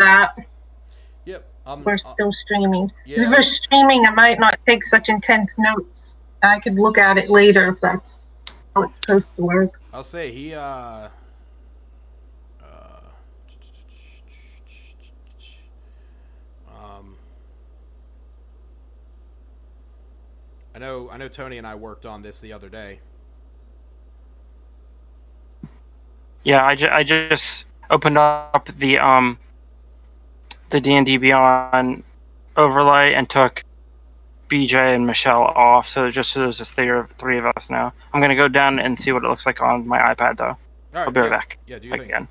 that. Yep. We're still streaming. If Yeah. we're streaming, I might not take such intense notes. I could look at it later if that's how it's supposed to work. I'll say he um I know Tony and I worked on this the other day. Yeah, I just opened up the D&D Beyond overlay and took BJ and Michelle off, so there's just three of us now. I'm gonna go down and see what it looks like on my iPad though. All right, I'll be right yeah. back. Yeah, do you think? Again.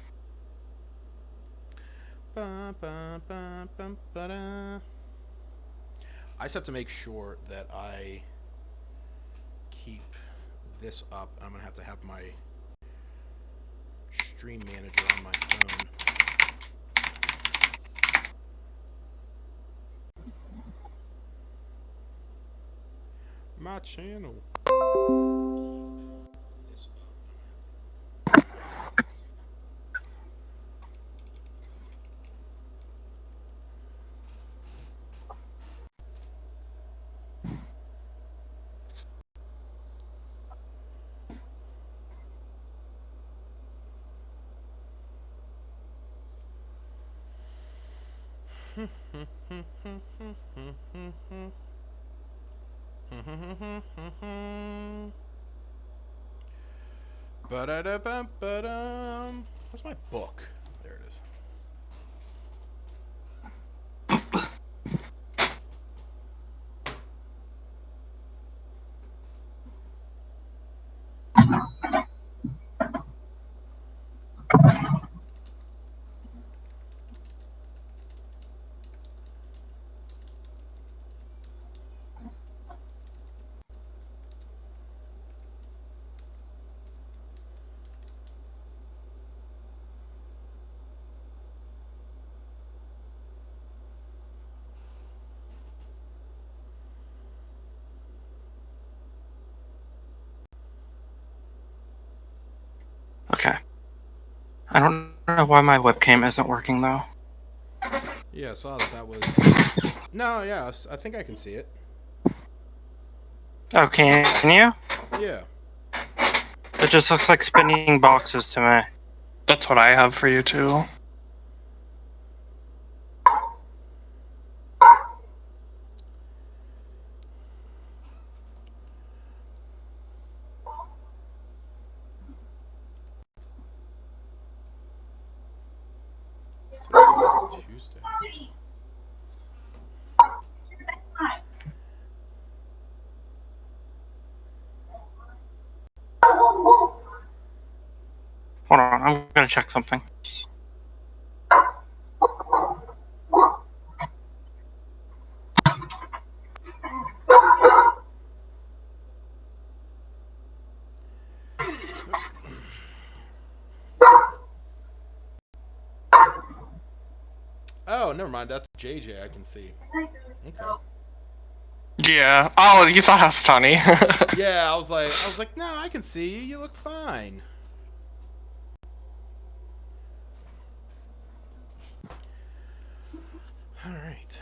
I just have to make sure that I keep this up. I'm gonna have my stream manager on my phone. My channel. Ba-da-da-bum-ba-dum. Where's my book? There it is. Okay. I don't know why my webcam isn't working though. Yeah, I saw that was... No, yeah, I think I can see it. Oh, can you? Yeah. It just looks like spinning boxes to me. That's what I have for you too. Tuesday. Hold on, I'm gonna check something. Oh, never mind. That's JJ. I can see. Okay. Yeah. Oh, you thought I was funny. Yeah, I was like, no, I can see you. You look fine. All right.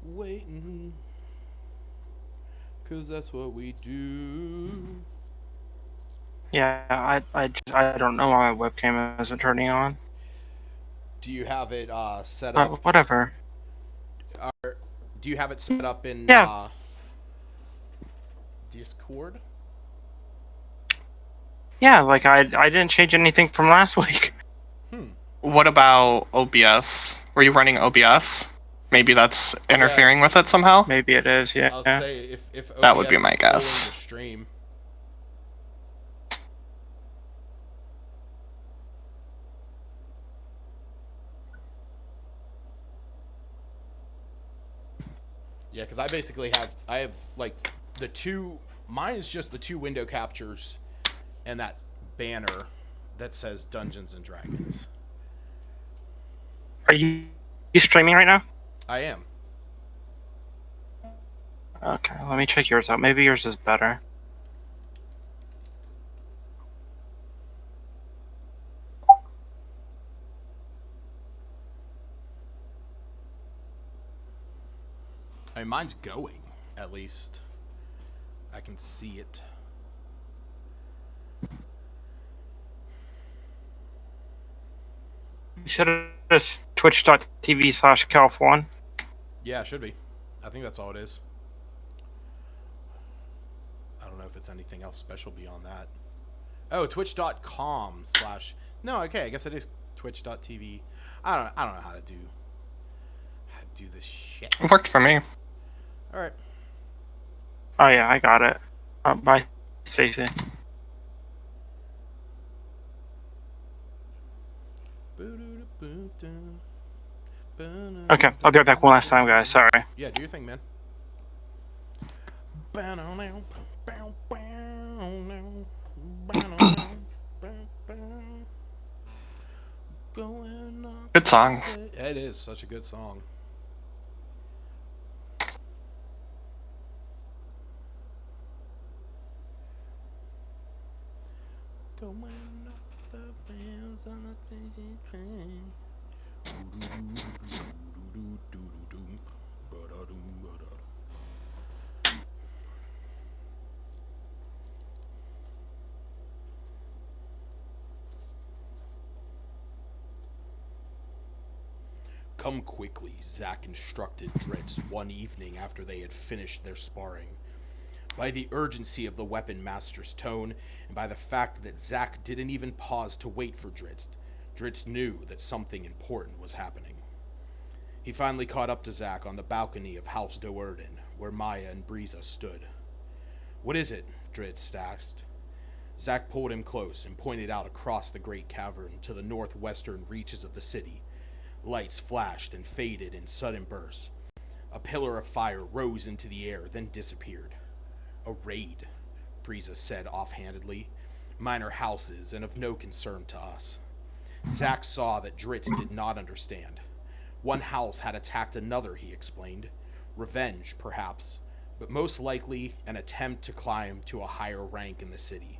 Waiting, 'cause that's what we do. Yeah, I don't know why my webcam isn't turning on. Do you have it set up? Whatever. Do you have it set up in Yeah. Discord? Yeah, like I didn't change anything from last week. What about OBS? Were you running OBS? Maybe that's interfering with it somehow? Maybe it is, yeah. I'll say if OBS That would be my is pulling guess. the stream. Yeah, because I have like the two. Mine is just the two window captures, and that banner that says Dungeons and Dragons. Are you streaming right now? I am. Okay, let me check yours out. Maybe yours is better. I mean, mine's going, at least. I can see it. You should have just twitch.tv/Calf1. Yeah, it should be. I think that's all it is. I don't know if it's anything else special beyond that. Oh, twitch.com/ No, okay, I guess it is twitch.tv. I don't know how to do this shit. It worked for me. Alright. Oh yeah, I got it. Bye, Stacy. Okay, I'll be right back one last time, guys. Sorry. Yeah, do your thing, man. Good song. It is such a good song. Going up the rails on the crazy train. Come quickly, Zack instructed Dritz one evening after they had finished their sparring. By the urgency of the weapon master's tone, and by the fact that Zack didn't even pause to wait for Dritz, Dritz knew that something important was happening. He finally caught up to Zack on the balcony of House Doerden, where Maya and Briza stood. "What is it?" Dritz asked. Zack pulled him close and pointed out across the great cavern to the northwestern reaches of the city. Lights flashed and faded in sudden bursts. A pillar of fire rose into the air, then disappeared. "A raid," Briza said offhandedly. "Minor houses, and of no concern to us." Zack saw that Dritz did not understand. One house had attacked another, he explained. Revenge, perhaps, but most likely an attempt to climb to a higher rank in the city.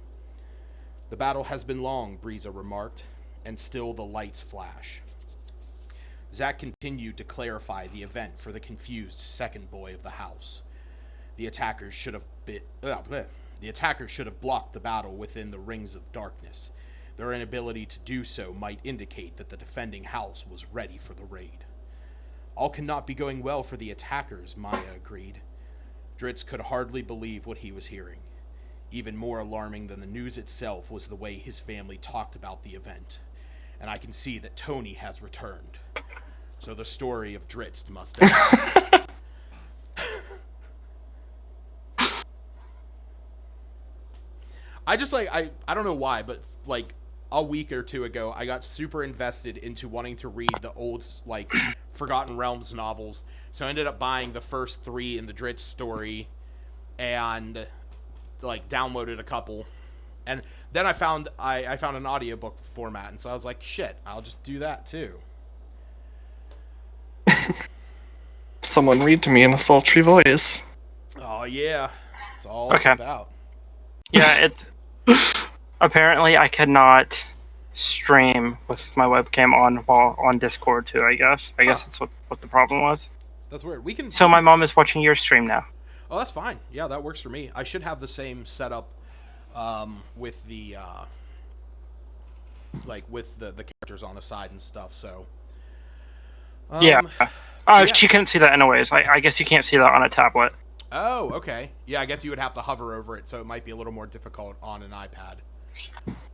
"The battle has been long," Briza remarked, "and still the lights flash." Zack continued to clarify the event for the confused second boy of the house. The attackers should have blocked the battle within the rings of darkness. Their inability to do so might indicate that the defending house was ready for the raid. "All cannot be going well for the attackers," Maya agreed. Dritz could hardly believe what he was hearing. Even more alarming than the news itself was the way his family talked about the event. "And I can see that Tony has returned. So the story of Dritz must end." I just I don't know why, but like a week or two ago, I got super invested into wanting to read the old Forgotten Realms novels. So I ended up buying the first 3 in the Dritz story, and downloaded a couple. And then I found an audiobook format, and so I was like, shit, I'll just do that too. Someone read to me in a sultry voice. Oh yeah, that's all it's about. Yeah, it's apparently I cannot stream with my webcam on while on Discord too. I guess that's what the problem was. That's weird. We can. So my mom is watching your stream now. Oh, that's fine. Yeah, that works for me. I should have the same setup with the with the characters on the side and stuff. So Yeah. Yeah. She couldn't see that anyways. I guess you can't see that on a tablet. Oh, okay. Yeah, I guess you would have to hover over it, so it might be a little more difficult on an iPad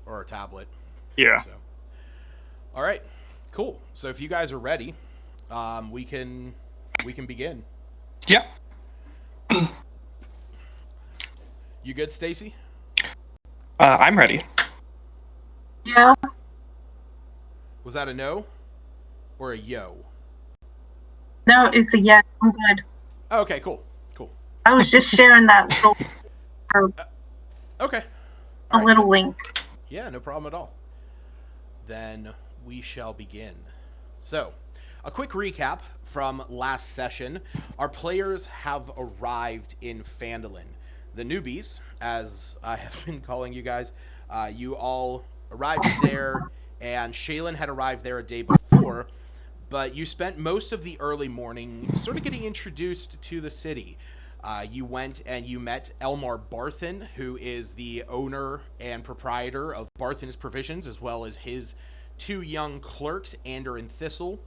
or a tablet. Yeah. So, all right, cool. So if you guys are ready, we can begin. Yeah. You good, Stacy? I'm ready. Yeah. Was that a no or a yo? No, it's a yes. I'm good. Okay, cool. Cool. I was just sharing that Okay. a All right. little link. Yeah, no problem at all. Then we shall begin. So, a quick recap from last session. Our players have arrived in Phandalin. The newbies, as I have been calling you guys, you all arrived there, and Shaylin had arrived there a day before, but you spent most of the early morning sort of getting introduced to the city. You went and you met Elmar Barthen, who is the owner and proprietor of Barthen's Provisions, as well as his two young clerks, Ander and Thistle.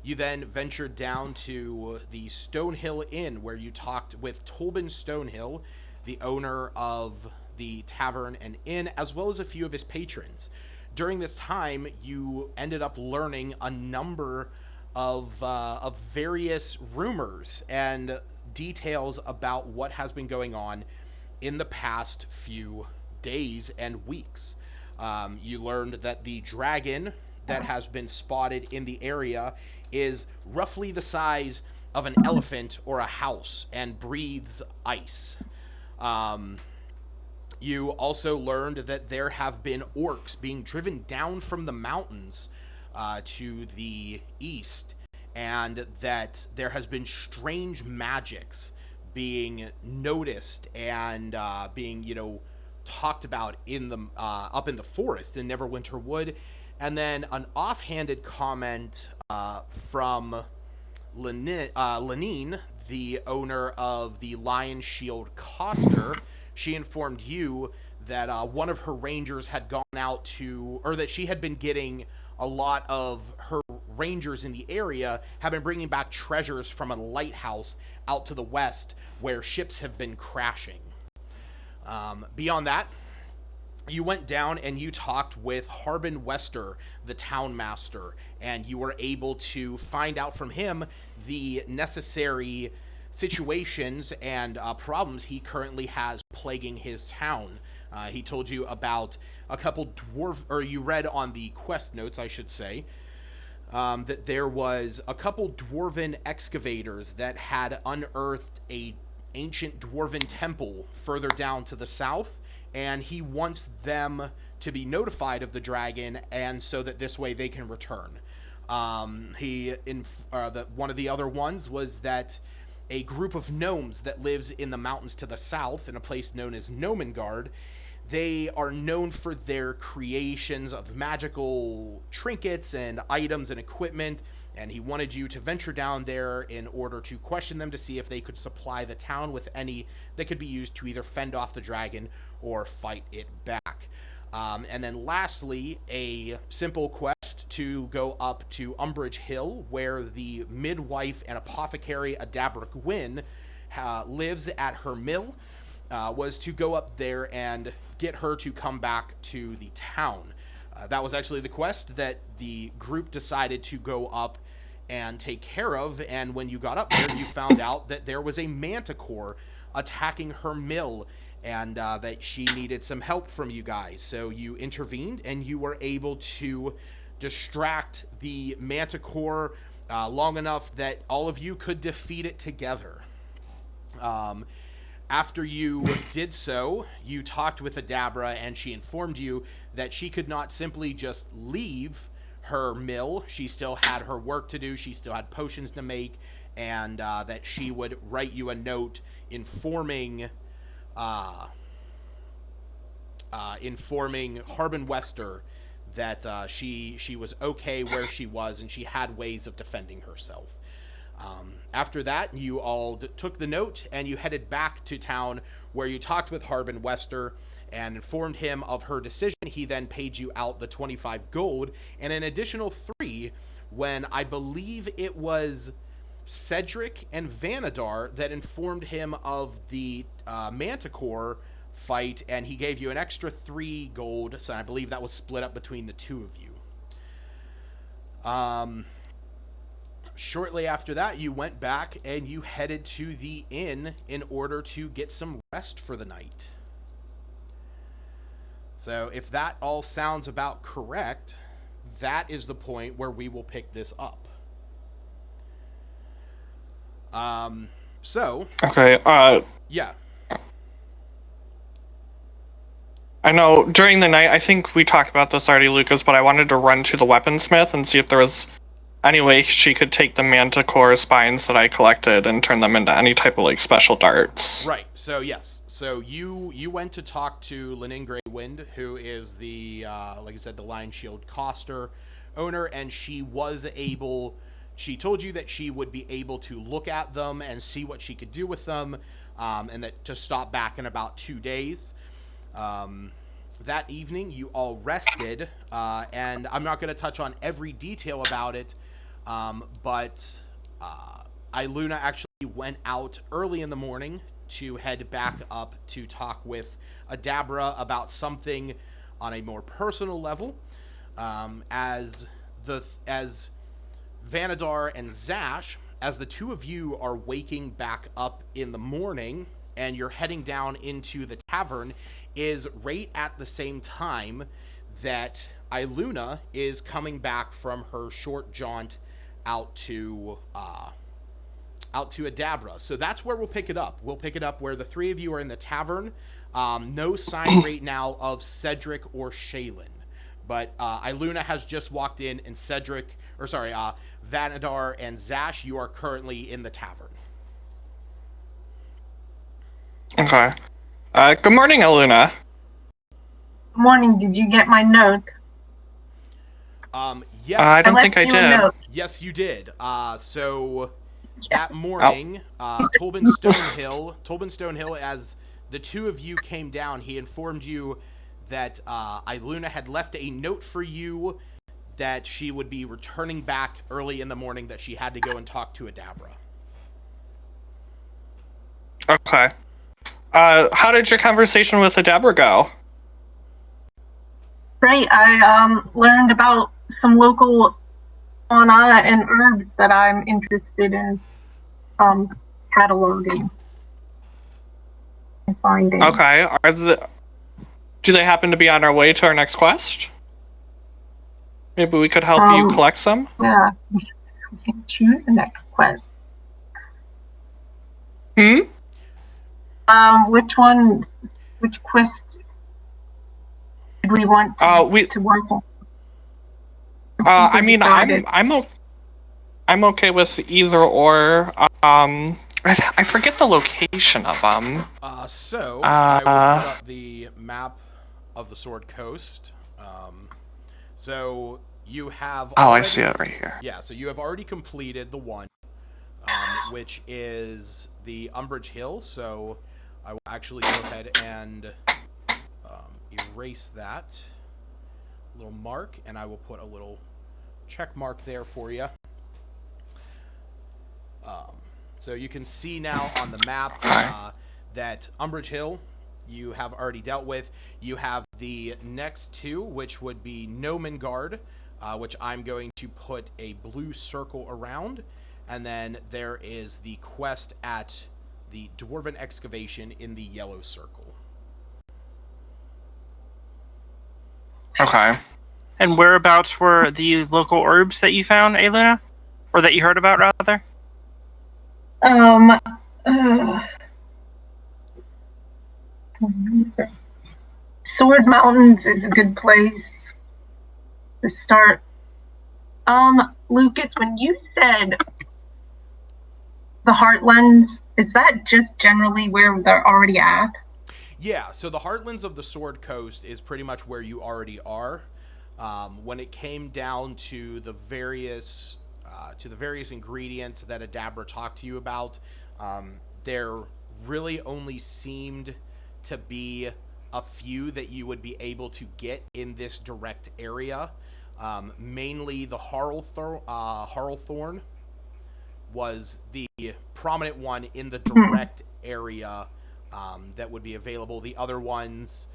You then ventured down to the Stonehill Inn, where you talked with Tolbin Stonehill, the owner of the tavern and inn, as well as a few of his patrons. During this time, you ended up learning a number of various rumors and details about what has been going on in the past few days and weeks. You learned that the dragon that has been spotted in the area is roughly the size of an elephant or a house and breathes ice. You also learned that there have been orcs being driven down from the mountains to the east, and that there has been strange magics being noticed and being, talked about in the up in the forest in Neverwinter Wood. And then an offhanded comment from Lenine, the owner of the Lion Shield Coster. She informed you that one of her rangers had gone out to, or that she had been getting a lot of her rangers in the area have been bringing back treasures from a lighthouse out to the west where ships have been crashing. Beyond that, you went down and you talked with Harbin Wester, the town master, and you were able to find out from him the necessary situations and problems he currently has plaguing his town. He told you about a couple you read on the quest notes, I should say, that there was a couple dwarven excavators that had unearthed a ancient dwarven temple further down to the south, and he wants them to be notified of the dragon, and so that this way they can return. One of the other ones was that a group of gnomes that lives in the mountains to the south in a place known as Gnomengard, they are known for their creations of magical trinkets and items and equipment, and he wanted you to venture down there in order to question them to see if they could supply the town with any that could be used to either fend off the dragon or fight it back. And then lastly, a simple quest to go up to Umbridge Hill, where the midwife and apothecary Adabra Gwyn lives at her mill, was to go up there and get her to come back to the town. That was actually the quest that the group decided to go up and take care of, and when you got up there, you found out that there was a manticore attacking her mill, and that she needed some help from you guys. So you intervened, and you were able to distract the manticore long enough that all of you could defeat it together. After you did so, you talked with Adabra, and she informed you that she could not simply just leave her mill. She still had her work to do, she still had potions to make, and that she would write you a note informing Harbin Wester that she was okay where she was and she had ways of defending herself. After that, you all took the note and you headed back to town, where you talked with Harbin Wester and informed him of her decision. He then paid you out the 25 gold and an additional 3 when I believe it was Cedric and Vanadar that informed him of the Manticore fight, and he gave you an extra 3 gold, so I believe that was split up between the two of you. Shortly after that, you went back and you headed to the inn in order to get some rest for the night. So if that all sounds about correct, that is the point where we will pick this up. Okay, Yeah. I know during the night, I think we talked about this already, Lucas, but I wanted to run to the weaponsmith and see if there was any way she could take the manticore spines that I collected and turn them into any type of, like, special darts. Right, so yes. So you went to talk to Lenin Greywind, who is the, like I said, the Lion Shield Coster owner, and she told you that she would be able to look at them and see what she could do with them, and that to stop back in about 2 days. That evening, you all rested, and I'm not going to touch on every detail about it, but Iluna actually went out early in the morning to head back up to talk with Adabra about something on a more personal level, as Vanadar and Zash, as the two of you are waking back up in the morning and you're heading down into the tavern, is right at the same time that Iluna is coming back from her short jaunt out to Adabra. So that's where we'll pick it up. We'll pick it up where the three of you are in the tavern. No sign right now of Cedric or Shaylin. But Iluna has just walked in, and Vanadar and Zash, you are currently in the tavern. Okay. Good morning, Iluna. Good morning. Did you get my note? Yes. I don't think I left you a did. note. Yes, you did. So that morning, Tolbin Stonehill, as the two of you came down, he informed you that Iluna had left a note for you that she would be returning back early in the morning, that she had to go and talk to Adabra. Okay. How did your conversation with Adabra go? Great. I learned about some local fauna and herbs that I'm interested in cataloging and finding. Okay. Do they happen to be on our way to our next quest? Maybe we could help you collect some? Yeah. We can choose the next quest. Which quest did we want to work on? I mean, I'm okay with either or. I forget the location of them. I will put up the map of the Sword Coast. So you have I see it right here. Yeah, so you have already completed the one, which is the Umbrage Hill. So I will actually go ahead and erase that little mark, and I will put a little check mark there for you. So you can see now on the map that Umbrage Hill you have already dealt with. You have the next two, which would be Nomengard, which I'm going to put a blue circle around. And then there is the quest at the Dwarven Excavation in the yellow circle. Okay. And whereabouts were the local herbs that you found, Iluna? Or that you heard about, rather? Sword Mountains is a good place to start. Lucas, when you said the Heartlands, is that just generally where they're already at? Yeah, so the Heartlands of the Sword Coast is pretty much where you already are. When it came down to the various ingredients that Adabra talked to you about, there really only seemed to be a few that you would be able to get in this direct area. Mainly the Harlthorn was the prominent one in the direct area that would be available. The other ones,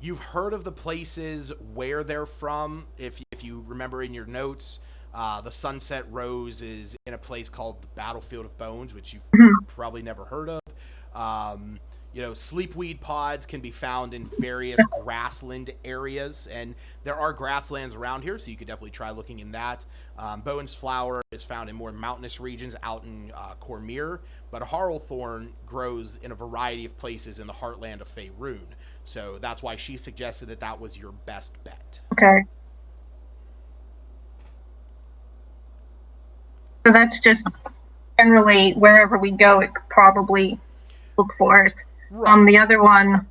you've heard of the places where they're from. If you remember in your notes, the Sunset Rose is in a place called the Battlefield of Bones, which you've probably never heard of. Sleepweed pods can be found in various grassland areas, and there are grasslands around here, so you could definitely try looking in that. Bowen's flower is found in more mountainous regions out in Cormyr, but Harlthorn grows in a variety of places in the heartland of Faerun. So that's why she suggested that was your best bet. Okay. So that's just generally wherever we go, it could probably look for it. Right. The other one,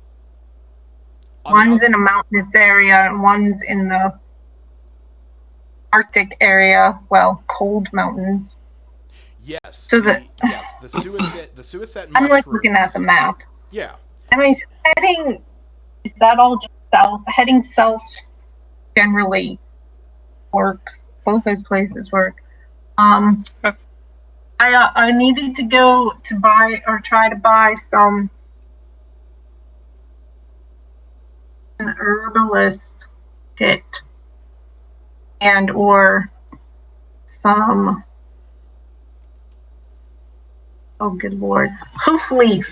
one's in a mountainous area, and one's in the Arctic area. Well, cold mountains. Yes. So the Suicet mushrooms. I'm like looking at the map. Yeah. I mean, is that all just south? Heading south generally works. Both those places work. I needed to go to buy or try to buy an herbalist kit and or some, oh good lord, hoof leaf.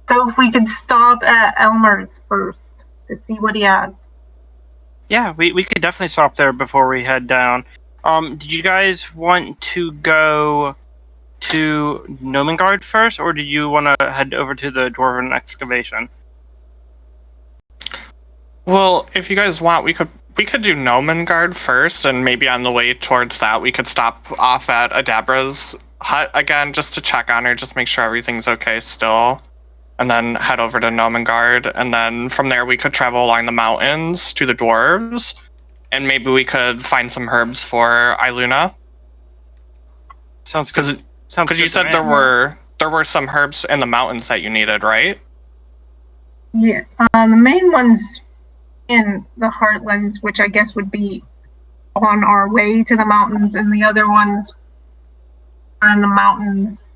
So if we could stop at Elmer's first to see what he has. Yeah, we could definitely stop there before we head down. Did you guys want to go to Nomengard first, or did you want to head over to the Dwarven excavation? Well, if you guys want, we could do Nomengard first, and maybe on the way towards that, we could stop off at Adabra's hut again, just to check on her, just make sure everything's okay still, and then head over to Nomengard, and then from there we could travel along the mountains to the dwarves, and maybe we could find some herbs for Iluna. Sounds good. Because you said there were some herbs in the mountains that you needed, right? Yeah, the main ones in the Heartlands, which I guess would be on our way to the mountains, and the other ones are in the mountains.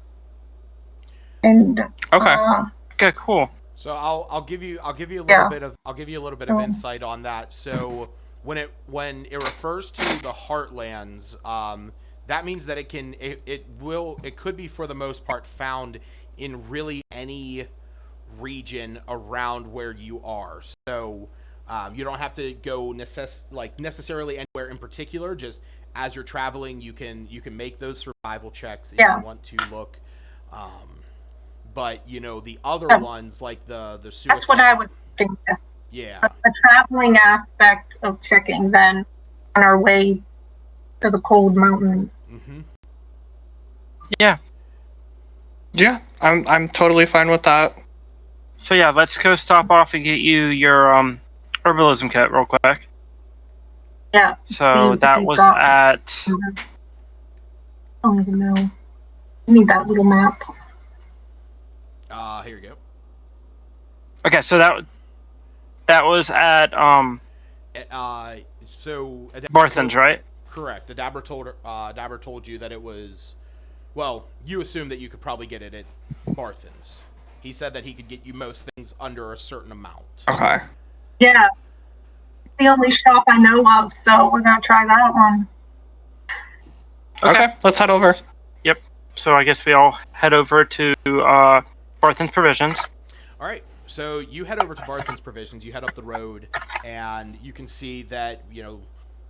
And okay, okay, cool. So I'll give you a little bit of insight on that. So when it refers to the Heartlands, that means that it could be for the most part found in really any region around where you are. So you don't have to go necessarily anywhere in particular. Just as you're traveling, you can make those survival checks if you want to look. But the other ones like the suicide. That's what I was thinking. Yeah. The traveling aspect of checking then on our way to the cold mountains. Mm-hmm. Yeah. Yeah, I'm totally fine with that. So yeah, let's go stop off and get you your herbalism kit real quick. Yeah. So that was at. I don't even know. I need that little map. Here you go. Okay, so that was at so Barthen's, right? Correct. Adabra told you that it was. Well, you assumed that you could probably get it at Barthen's. He said that he could get you most things under a certain amount. Okay. Yeah. It's the only shop I know of, so we're gonna try that one. Okay, let's head over. Yep. So I guess we all head over to Barthen's Provisions. All right. So you head over to Barthen's Provisions. You head up the road, and you can see that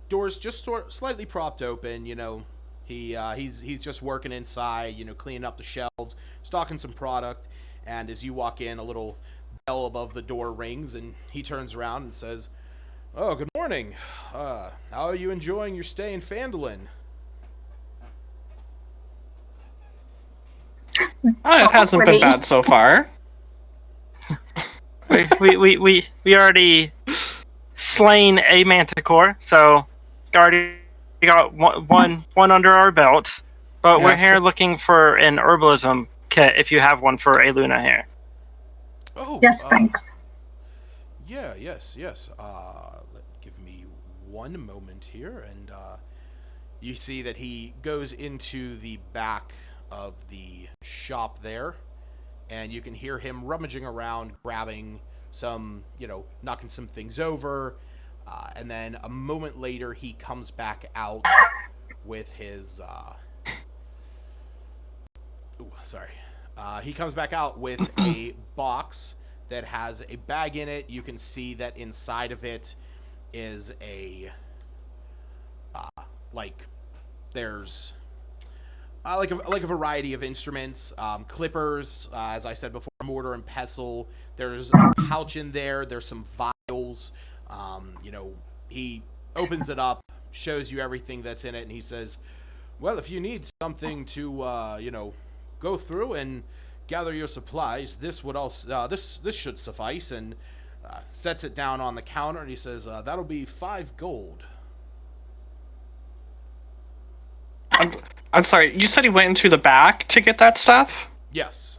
doors just slightly propped open. He's just working inside. Cleaning up the shelves, stocking some product. And as you walk in, a little bell above the door rings, and he turns around and says, "Oh, good morning. How are you enjoying your stay in Phandalin?" It hasn't been bad so far. we already slain a manticore, so already got one under our belts. But we're here looking for an herbalism kit if you have one for Iluna here. Oh, yes, thanks. Yeah, yes, yes. Give me one moment here, and you see that he goes into the back of the shop there, and you can hear him rummaging around, grabbing some, knocking some things over, and then a moment later he comes back out with his. Sorry. He comes back out with a box that has a bag in it. You can see that inside of it is like there's like a variety of instruments, clippers, as I said before, mortar and pestle. There's a pouch in there. There's some vials. He opens it up, shows you everything that's in it, and he says, "Well, if you need something to, go through and gather your supplies, this would also this should suffice." And sets it down on the counter, and he says, "That'll be 5 gold." I'm sorry, you said he went into the back to get that stuff? Yes.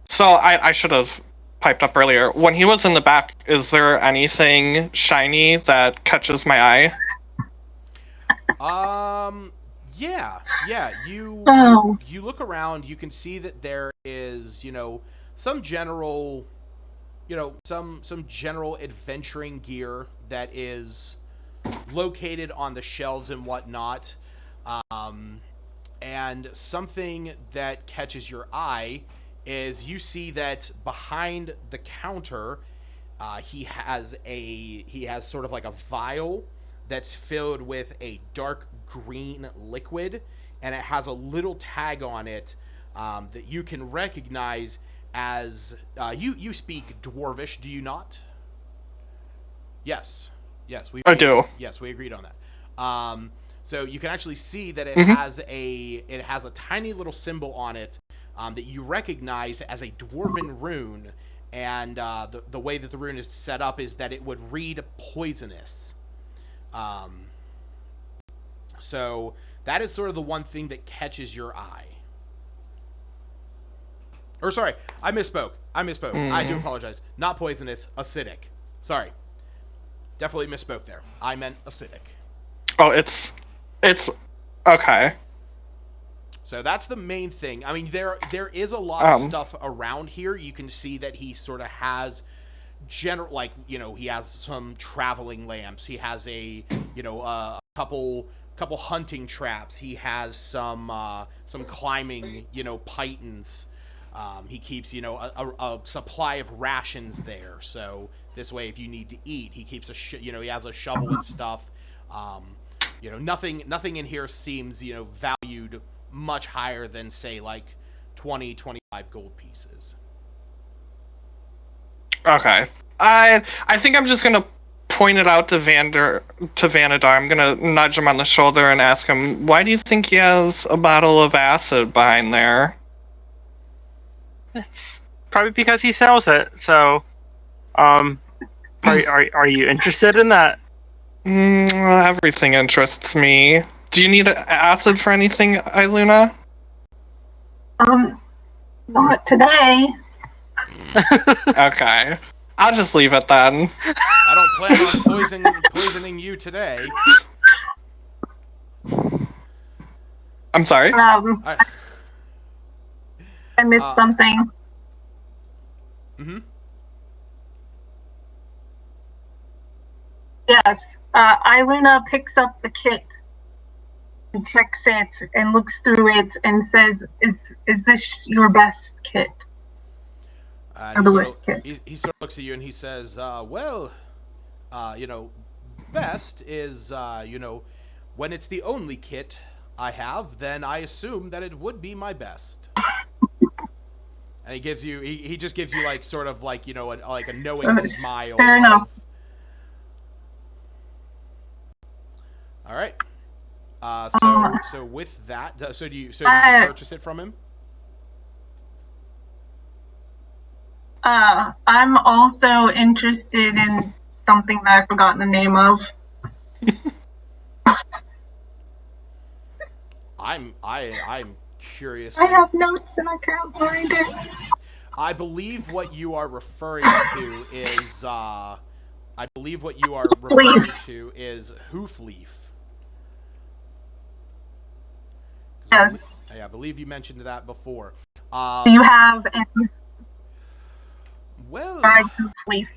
So I should have piped up earlier. When he was in the back, is there anything shiny that catches my eye? Yeah. You Oh. you look around, you can see that there is, some general, some general adventuring gear that is located on the shelves and whatnot. And something that catches your eye is you see that behind the counter, he has sort of like a vial that's filled with a dark green liquid, and it has a little tag on it that you can recognize as you speak Dwarvish, do you not? Yes, I do. Yes, we agreed on that. So you can actually see that it has a tiny little symbol on it that you recognize as a dwarven rune, and the way that the rune is set up is that it would read poisonous. So that is sort of the one thing that catches your eye. Or sorry, I misspoke. I do apologize. Not poisonous, acidic. Sorry. Definitely misspoke there. I meant acidic. Oh, it's okay. So that's the main thing. I mean, there is a lot of stuff around here. You can see that he sort of has he has some traveling lamps. He has a couple hunting traps. He has some climbing pythons. He keeps a supply of rations there. So this way, if you need to eat, he keeps he has a shovel and stuff. Nothing in here seems valued much higher than say like 20-25 gold pieces. Okay. I think I'm just gonna point it out to Vanadar. I'm gonna nudge him on the shoulder and ask him, why do you think he has a bottle of acid behind there? It's probably because he sells it. So, are you interested in that? Everything interests me. Do you need acid for anything, Iluna? Not today. Okay. I'll just leave it then. I don't plan on poisoning you today. I'm sorry? I missed something. Mm-hmm. Yes. Iluna picks up the kit and checks it and looks through it and says, "Is this your best kit?" He sort of looks at you and he says, best is, when it's the only kit I have, then I assume that it would be my best." And he just gives you like sort of like, like a knowing smile. Fair enough. All right. So with that, so do you purchase it from him? I'm also interested in something that I've forgotten the name of. I'm curious. I have notes and I can't find it. I believe what you are referring to is hoof leaf. Yes. I believe you mentioned that before. Do you have any Well, dried leaf?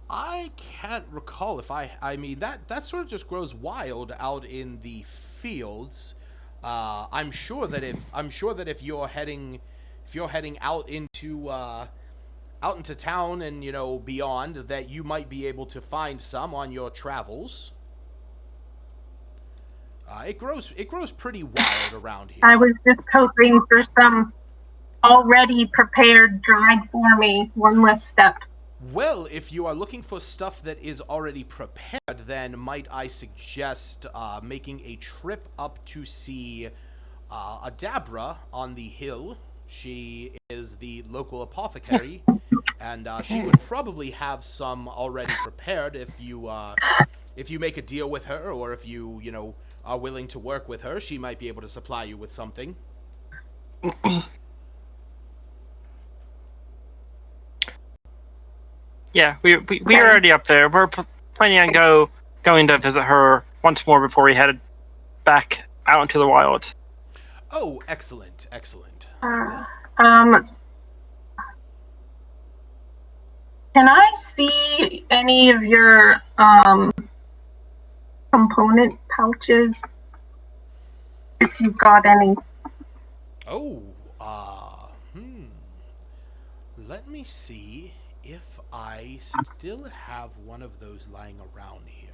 I can't recall if I mean that sort of just grows wild out in the fields. I'm sure that if you're heading out into town and beyond, that you might be able to find some on your travels. It grows pretty wild around here. I was just hoping for some already prepared dried for me. One less step. Well, if you are looking for stuff that is already prepared, then might I suggest making a trip up to see Adabra on the hill. She is the local apothecary, and she would probably have some already prepared if you make a deal with her, or if you are willing to work with her. She might be able to supply you with something. Yeah, we're already up there. We're planning on going to visit her once more before we headed back out into the wilds. Oh, excellent, excellent. Um, can I see any of your component pouches? If you've got any. Oh, hmm. Let me see if I still have one of those lying around here.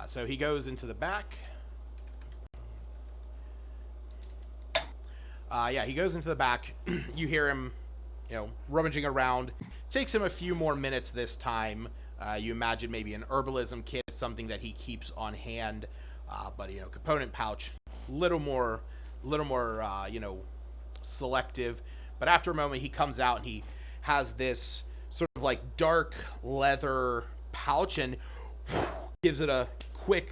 So he goes into the back. Yeah, he goes into the back. You hear him, rummaging around. Takes him a few more minutes this time. You imagine maybe an herbalism kit, something that he keeps on hand. But component pouch, little more, selective. But after a moment, he comes out and he has this sort of like dark leather pouch and gives it a quick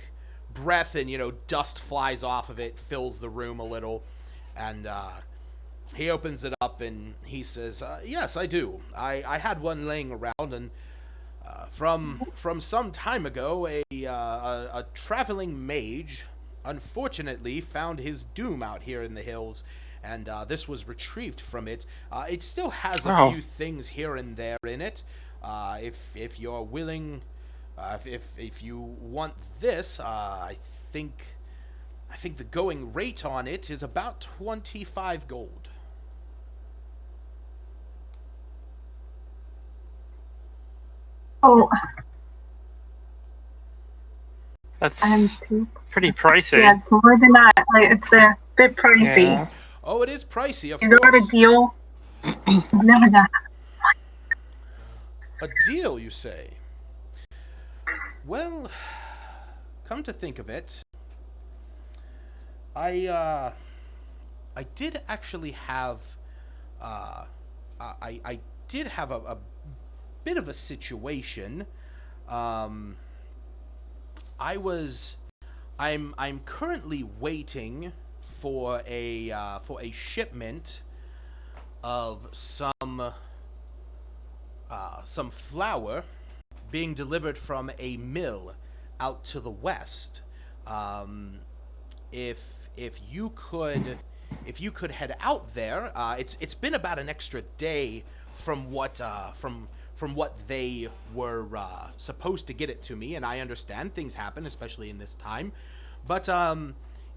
breath, and dust flies off of it, fills the room a little, and he opens it up and he says, "Yes, I do. I had one laying around, and from some time ago, a traveling mage unfortunately found his doom out here in the hills, and this was retrieved from it. It still has a few things here and there in it. If you're willing, if you want this, I think the going rate on it is about 25 gold." Oh, That's too. pretty pricey. Yeah, it's more than that. It's a bit pricey. Yeah. Oh, it is pricey, of Is that a course. deal? I've never done. A deal, you say? Well, come to think of it, I did actually have I did have a bit of a situation. I'm currently waiting for a shipment of some flour being delivered from a mill out to the west. If you could head out there, it's been about an extra day from what they were supposed to get it to me, and I understand things happen, especially in this time. But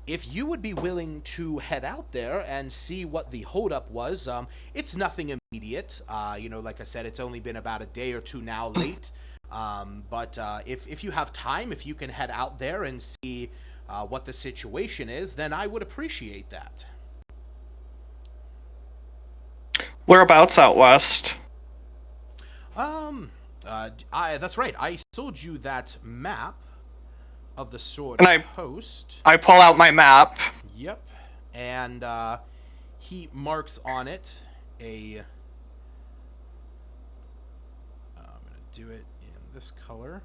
if you would be willing to head out there and see what the holdup was, it's nothing immediate. Like I said, it's only been about a day or two now late. But if you have time, if you can head out there and see what the situation is, then I would appreciate that. Whereabouts out west? That's right. I sold you that map of the Sword Coast. I pull out my map. Yep. And he marks on it I'm going to do it in this color.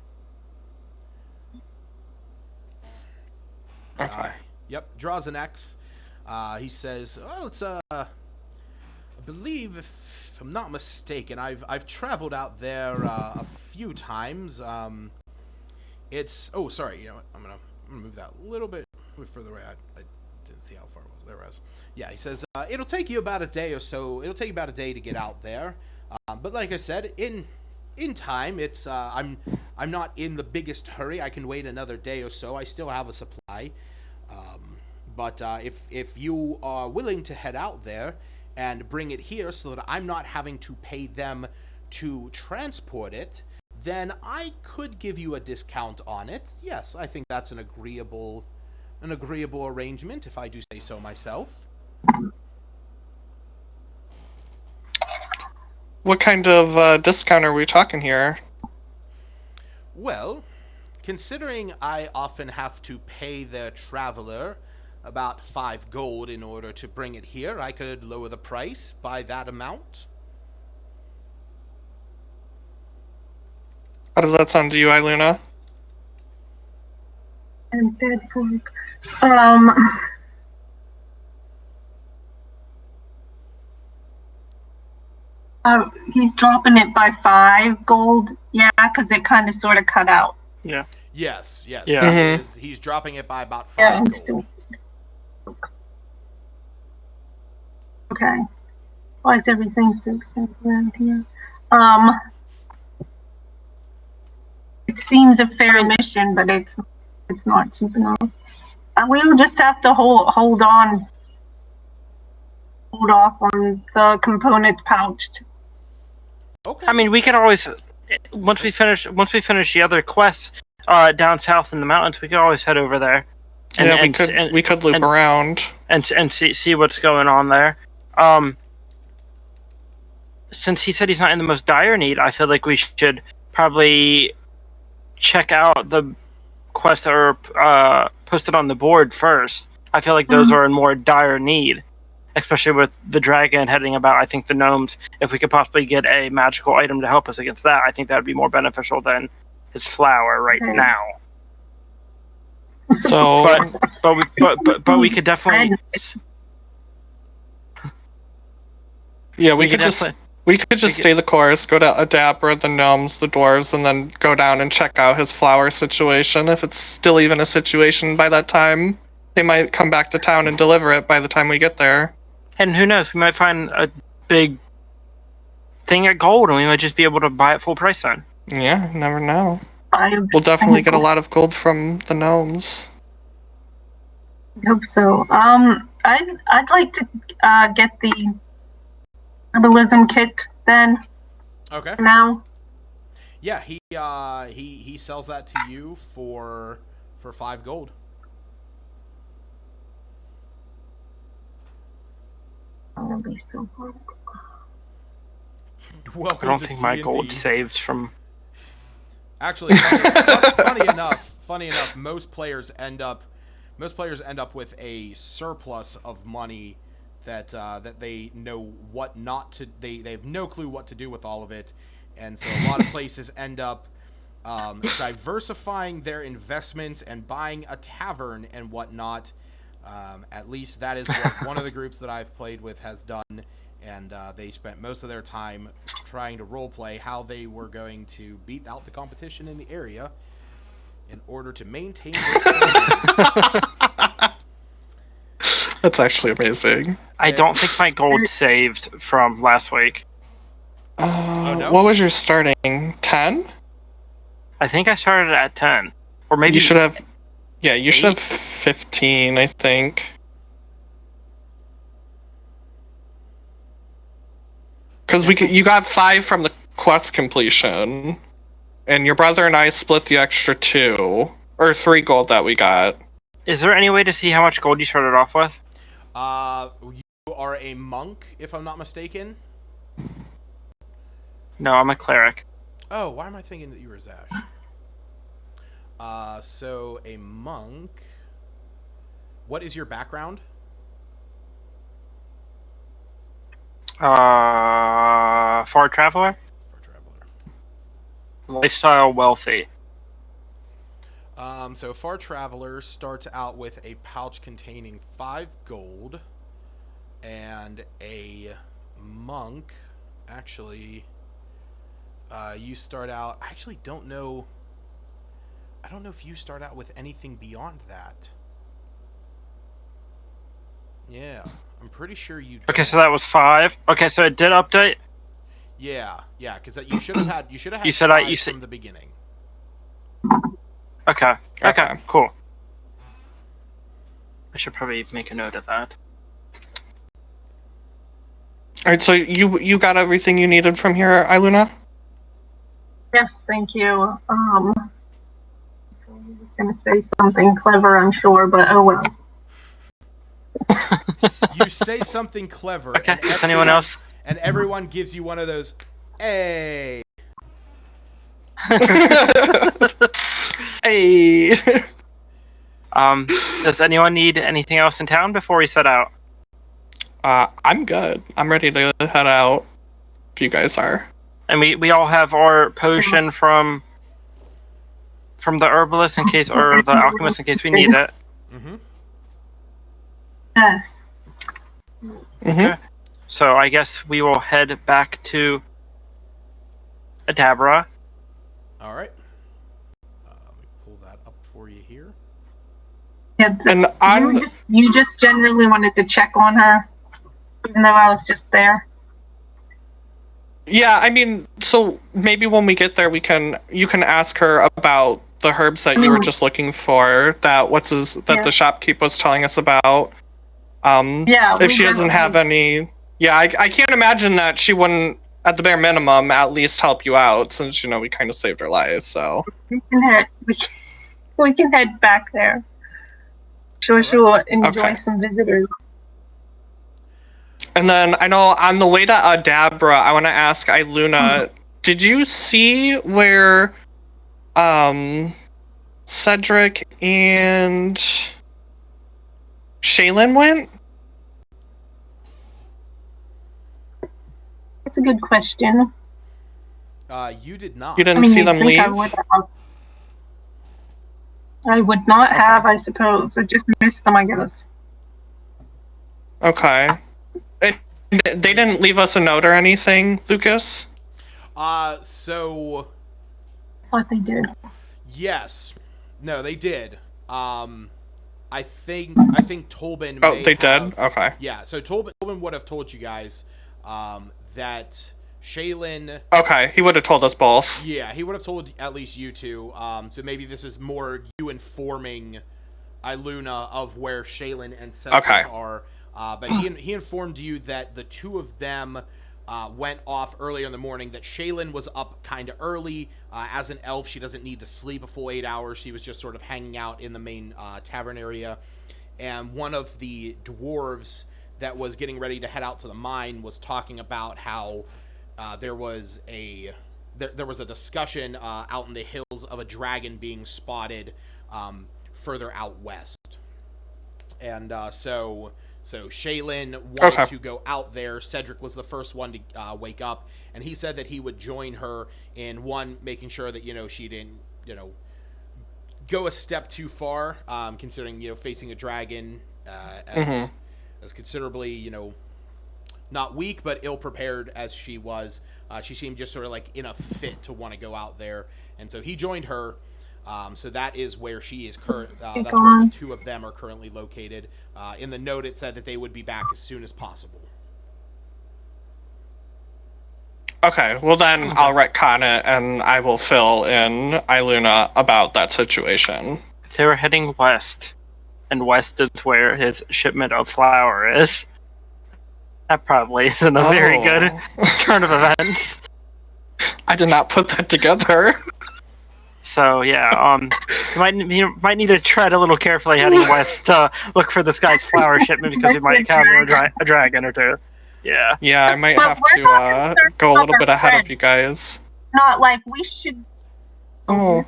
Okay. Yep, draws an X. He says, "Oh, it's believe, if I'm not mistaken, I've traveled out there a few times. It's sorry, you know what? I'm gonna move that a little bit further away. I didn't see how far it was. There it was. Yeah, he says it'll take you about a day or so. It'll take you about a day to get out there. But like I said, in time, it's I'm not in the biggest hurry. I can wait another day or so. I still have a supply. But if you are willing to head out there and bring it here so that I'm not having to pay them to transport it, then I could give you a discount on it. Yes, I think that's an agreeable arrangement, if I do say so myself. What kind of discount are we talking here? Well, considering I often have to pay their traveler about 5 gold in order to bring it here, I could lower the price by that amount. How does that sound to you, Iluna? And Deadpool. Um, he's dropping it by 5 gold. Yeah, because it kind of sort of cut out. Yeah. Yes. Yeah. He's dropping it by about 5 Yeah, gold. still. Okay. Why is everything so expensive around here? It seems a fair mission, but it's not cheap enough. And we'll just have to hold off on the components pouched. Okay. I mean, we could always once we finish the other quests down south in the mountains, we could always head over there. We could loop around and see what's going on there. Since he said he's not in the most dire need, I feel like we should probably check out the quests that are posted on the board first. I feel like those are in more dire need, especially with the dragon heading about. I think the gnomes, if we could possibly get a magical item to help us against that, I think that would be more beneficial than his flower right now. So, but we could definitely. Yeah, we could just stay the course, go to Adabra, the gnomes, the dwarves, and then go down and check out his flower situation. If it's still even a situation by that time, they might come back to town and deliver it by the time we get there. And who knows, we might find a big thing at gold, and we might just be able to buy it full price then. Yeah, never know. We'll definitely get a lot of gold from the gnomes. I hope so. I'd like to get the herbalism kit then. Okay. Now. Yeah, he sells that to you for 5 gold. That'll be so good. Welcome. I don't to think my D&D. gold saved from. Actually, funny enough, most players end up with a surplus of money that they know what not to. They have no clue what to do with all of it, and so a lot of places end up diversifying their investments and buying a tavern and whatnot. At least that is what one of the groups that I've played with has done, and they spent most of their time trying to roleplay how they were going to beat out the competition in the area in order to maintain their standing. That's actually amazing. I don't think my gold saved from last week. No? What was your starting? 10? I think I started at 10. Or maybe... You should have... Yeah, you should have 15, I think. Because you got 5 from the quest completion, and your brother and I split the extra 2, or 3 gold that we got. Is there any way to see how much gold you started off with? You are a monk, if I'm not mistaken. No, I'm a cleric. Oh, why am I thinking that you were Zash? So a monk. What is your background? Far traveler? Far traveler. Lifestyle wealthy. So Far Traveler starts out with a pouch containing 5 gold and a monk, actually, you start out. I actually don't know. I don't know if you start out with anything beyond that. Yeah, I'm pretty sure you don't. Okay, so that was 5. Okay, so it did update. Yeah, because you should have had You 5 said from the beginning. Okay. Okay. Okay. Cool. I should probably make a note of that. All right, so you got everything you needed from here, Iluna? Yes, thank you. I was gonna say something clever, I'm sure, but oh well. You say something clever. Okay. And Does anyone else? And everyone gives you one of those. Hey. Hey. Does anyone need anything else in town before we set out? I'm good. I'm ready to head out. If you guys are. And we all have our potion from the herbalist in case, or the alchemist in case we need it. Mm-hmm. Yes. Mm-hmm. Okay. So I guess we will head back to Adabra. All right. Let me pull that up for you here. Yeah, And you just generally wanted to check on her, even though I was just there. yeah, I mean, so maybe when we get there, you can ask her about the herbs that you were just looking for. The shopkeep was telling us about. Yeah, if she doesn't have any, yeah, I can't imagine that she wouldn't, at the bare minimum, at least help you out, since we kind of saved her life. So we can head back there. Sure, she will enjoy some visitors. And then I know on the way to Adabra, I want to ask Iluna, did you see where Cedric and Shaylin went? That's a good question. You did not. You didn't see them leave? I would not have, I suppose. I just missed them, I guess. Okay. They didn't leave us a note or anything, Lucas? So... I thought they did. Yes. No, they did. I think Tolbin may they did? Okay. Yeah, so Tolbin would have told you guys, that Shaylin... Okay, he would have told us both. Yeah, he would have told at least you two. So maybe this is more you informing Iluna of where Shaylin and Cedric are. But he informed you that the two of them went off earlier in the morning, that Shaylin was up kind of early. As an elf, she doesn't need to sleep a full 8 hours. She was just sort of hanging out in the main tavern area. And one of the dwarves that was getting ready to head out to the mine was talking about how there was a discussion out in the hills of a dragon being spotted further out west. And so Shaylin wanted to go out there. Cedric was the first one to wake up, and he said that he would join her in making sure that she didn't go a step too far, considering facing a dragon as considerably not weak but ill prepared as she was. She seemed just sort of like in a fit to want to go out there, and so he joined her. So that is where she is current. That's where the two of them are currently located. In the note, it said that they would be back as soon as possible. Okay, well then I'll retcon it, and I will fill in Iluna about that situation. If they were heading west, and west is where his shipment of flour is, that probably isn't a very good turn of events. I did not put that together. So yeah, you might need to tread a little carefully heading west to look for this guy's flower shipment, because we might encounter a dragon or two. Yeah. Yeah, I might have to go a little bit ahead of you guys. Not like we should. Oh.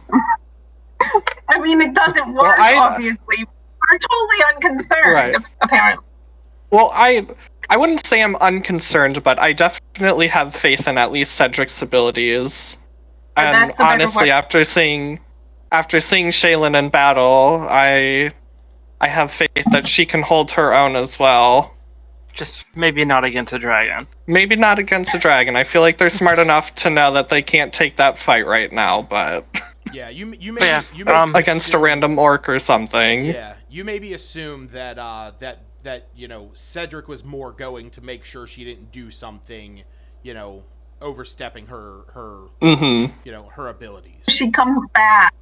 I mean, it doesn't work. Obviously, we're totally unconcerned. Apparently. Well, I wouldn't say I'm unconcerned, but I definitely have faith in at least Cedric's abilities. And honestly, after seeing Shaylin in battle, I have faith that she can hold her own as well. Just maybe not against a dragon. Maybe not against a dragon. I feel like they're smart enough to know that they can't take that fight right now, but Yeah, you may against a random orc or something. Yeah, you maybe assume that that Cedric was more going to make sure she didn't do something, overstepping her her abilities. She comes back.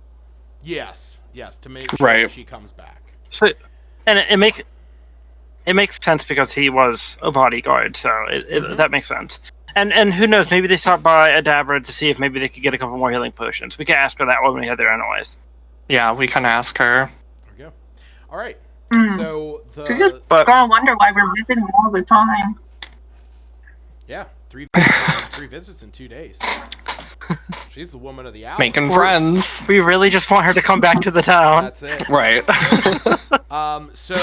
Yes, to make sure Right. that she comes back. So, and it makes sense because he was a bodyguard, so that makes sense. And who knows? Maybe they stopped by Adabra to see if maybe they could get a couple more healing potions. We could ask her that when we head there, anyways. Yeah, we can ask her. There we go. All right. Mm. So But gonna wonder why we're visiting all the time. Yeah, three visits in 2 days. She's the woman of the hour. Making friends. We really just want her to come back to the town. That's it. Right. So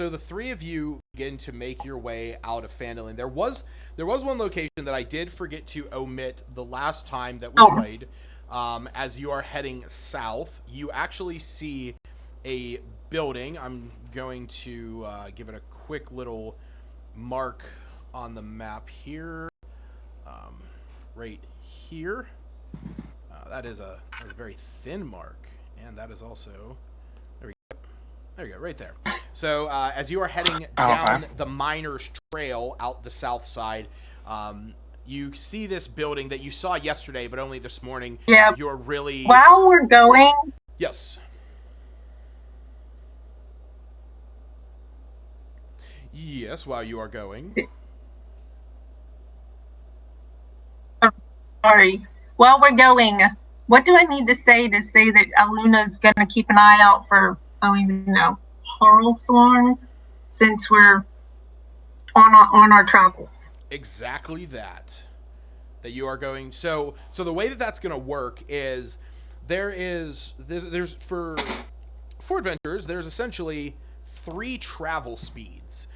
the three of you begin to make your way out of Phandalin. There was one location that I did forget to omit the last time that we played. As you are heading south, you actually see a building. I'm going to give it a quick little mark on the map here. Right here. That is a very thin mark, and that is also there we go, right there. So as you are heading down the Miners Trail out the south side, you see this building that you saw yesterday, but only this morning. Yeah. You're really While we're going. Yes. Yes, while you are going. Sorry. While we're going, what do I need to say that Aluna's going to keep an eye out for, Harlthorn, since we're on our travels? Exactly that you are going. So the way that that's going to work is there's for adventurers, there's essentially 3 travel speeds.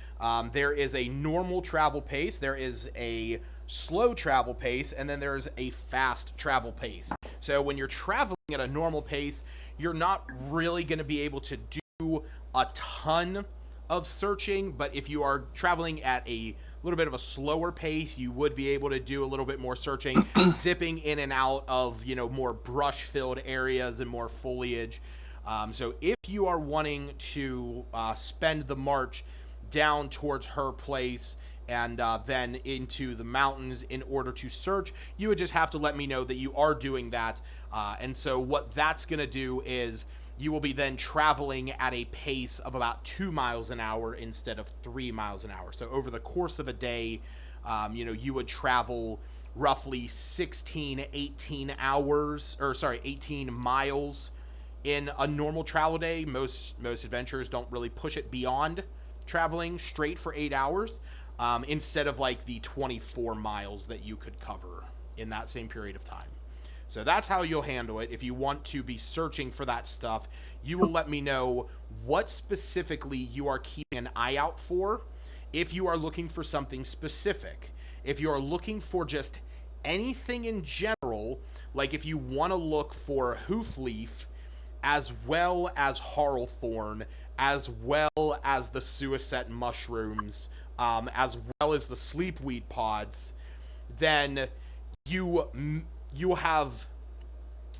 There is a normal travel pace, there is a slow travel pace, and then there's a fast travel pace. So when you're traveling at a normal pace, you're not really going to be able to do a ton of searching, but if you are traveling at a little bit of a slower pace, you would be able to do a little bit more searching, zipping in and out of, more brush-filled areas and more foliage. So if you are wanting to spend the march down towards her place and then into the mountains in order to search, you would just have to let me know that you are doing that. And so what that's going to do is you will be then traveling at a pace of about 2 miles an hour instead of 3 miles an hour. So over the course of a day, you would travel roughly 18 miles in a normal travel day. Most adventurers don't really push it beyond traveling straight for 8 hours. Instead of like the 24 miles that you could cover in that same period of time. So that's how you'll handle it. If you want to be searching for that stuff, you will let me know what specifically you are keeping an eye out for. If you are looking for something specific, if you are looking for just anything in general, like if you want to look for Hoofleaf, as well as Harlthorn, as well as the Suicet mushrooms, as well as the sleepweed pods, then you have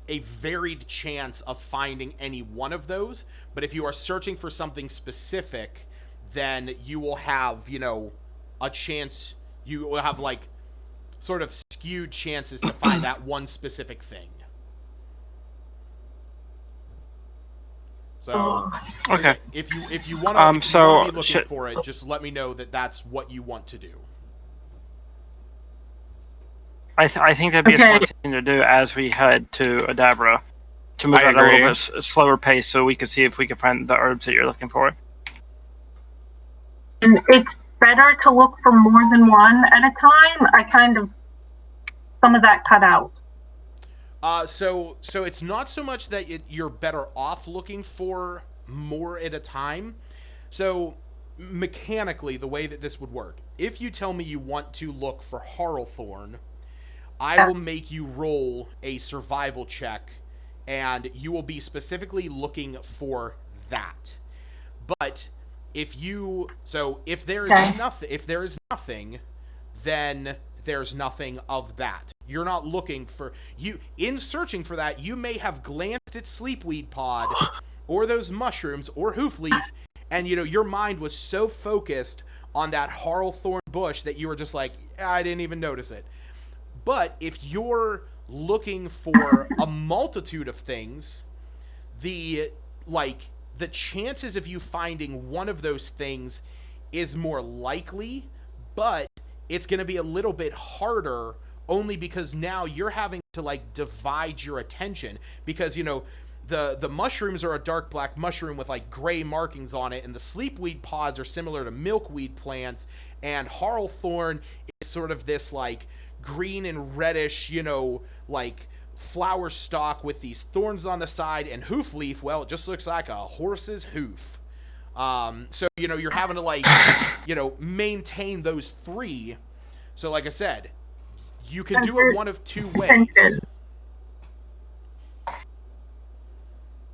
a varied chance of finding any one of those. But if you are searching for something specific, then you will have, a chance, you will have like sort of skewed chances to find that one specific thing. So okay, if you want to be looking for it, just let me know that that's what you want to do. I think that'd be a smart thing to do as we head to Adabra, to move at a little bit slower pace, so we can see if we can find the herbs that you're looking for. And it's better to look for more than one at a time. I kind of some of that cut out. So it's not so much that you're better off looking for more at a time. So mechanically, the way that this would work, if you tell me you want to look for Harlthorn, I will make you roll a survival check, and you will be specifically looking for that. But if there is Okay. nothing, then there's nothing of that. You're not looking for in searching for that. You may have glanced at Sleepweed Pod, or those mushrooms, or Hoofleaf, and your mind was so focused on that Harlethorn bush that you were just like, I didn't even notice it. But if you're looking for a multitude of things, the chances of you finding one of those things is more likely, but it's going to be a little bit harder, only because now you're having to divide your attention, because the mushrooms are a dark black mushroom with gray markings on it, and the sleepweed pods are similar to milkweed plants, and Harlethorn is sort of this green and reddish flower stalk with these thorns on the side, and Hoofleaf, well, it just looks like a horse's hoof. So you're having to maintain those three. So like I said, you can do it one of two ways.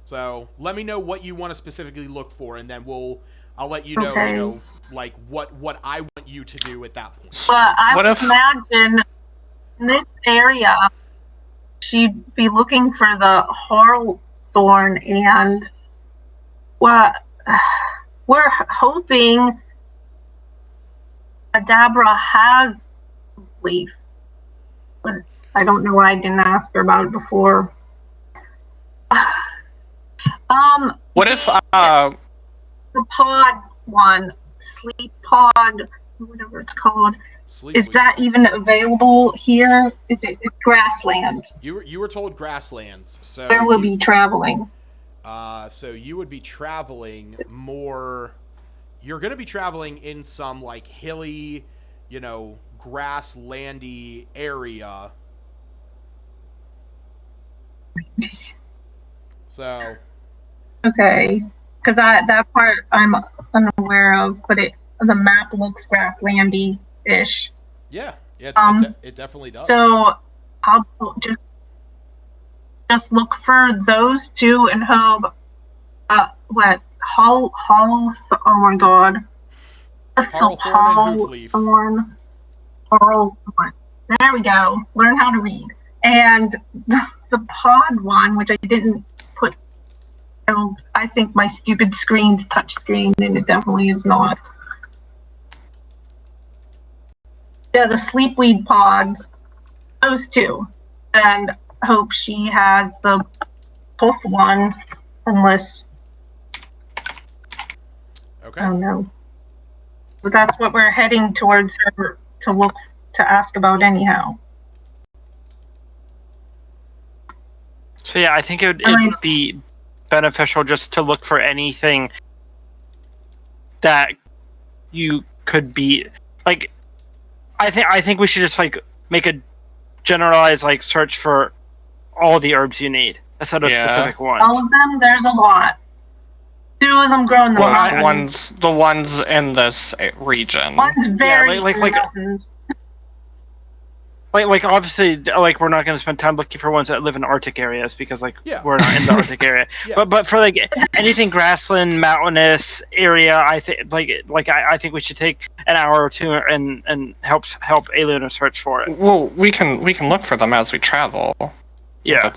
So let me know what you want to specifically look for, and then I'll let you know, Okay. what I want you to do at that point. But I What would if- imagine in this area, she'd be looking for the Harlethorn, and we're hoping Adabra has leaf. But I don't know why I didn't ask her about it before. What if the pod one, sleep pod, whatever it's called, is that even available here? Is it grasslands? You were told grasslands, so Where we'll be traveling. So you would be traveling more. You're going to be traveling in some hilly, grasslandy area. So. Okay, because that part I'm unaware of, but the map looks grasslandy-ish. Yeah, it definitely does. So I'll just look for those two and hope. Oh my god. Harlethorn and Hoofleaf. There we go. Learn how to read. And the pod one, which I didn't put. I think my stupid screen's touch screen, and it definitely is not. Yeah, the sleepweed pods. Those two. And hope she has the hoof one, unless. Okay. I don't know. But that's what we're heading towards her to ask about anyhow. So yeah, I think it would be beneficial just to look for anything that you could be I think we should just make a generalized search for all the herbs you need instead of specific ones. All of them, there's a lot. 2 of them grow in the mountains. The ones in this region. One's very in the mountains. Obviously, we're not going to spend time looking for ones that live in Arctic areas because we're not in the Arctic area. Yeah. But for anything grassland, mountainous area, I think I think we should take an hour or two and help Aluna search for it. Well, we can look for them as we travel. Yeah.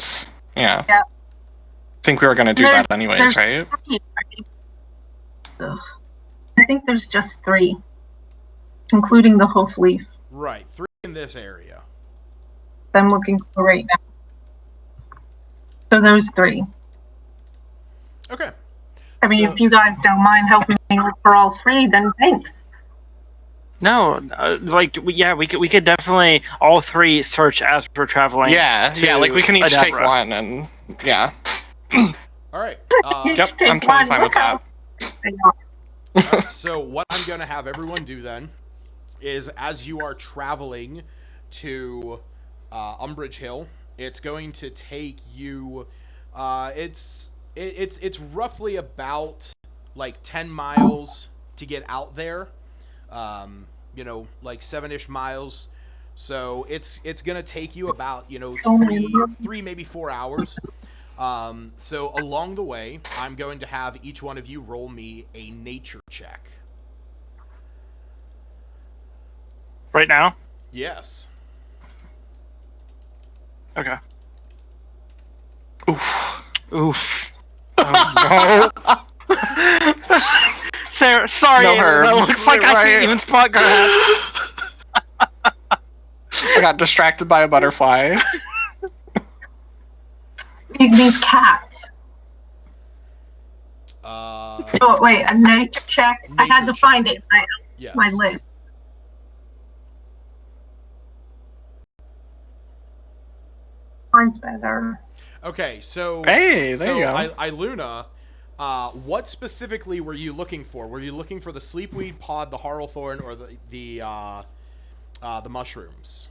Yeah. I think we were going to do that anyways, right? 3, I think there's just 3, including the hoof leaf. Right, 3 in this area. I'm looking for right now. So those 3. Okay. I mean, if you guys don't mind helping me look for all 3, then thanks. No, we could definitely all 3 search as we're traveling. Yeah, we can each take one, and yeah. All right. Yep, I'm totally fine with that. Right, so what I'm going to have everyone do then is, as you are traveling to Umbridge Hill, it's going to take you. It's roughly about 10 miles to get out there. 7-ish miles. So it's gonna take you about 3 maybe 4 hours. So along the way, I'm going to have each one of you roll me a nature check. Right now? Yes. Okay. Oof. Oh, no. Sarah, sorry, No Aiden, that herbs, looks like I right? can't even spot grass. I got distracted by a butterfly. These cats. Uh, Oh, wait, a nature check? I had nature to check. find it in my Yes. list. Mine's better. Okay, so Hey, there you go. Iluna, what specifically were you looking for? Were you looking for the sleepweed pod, the harlethorn, or the mushrooms?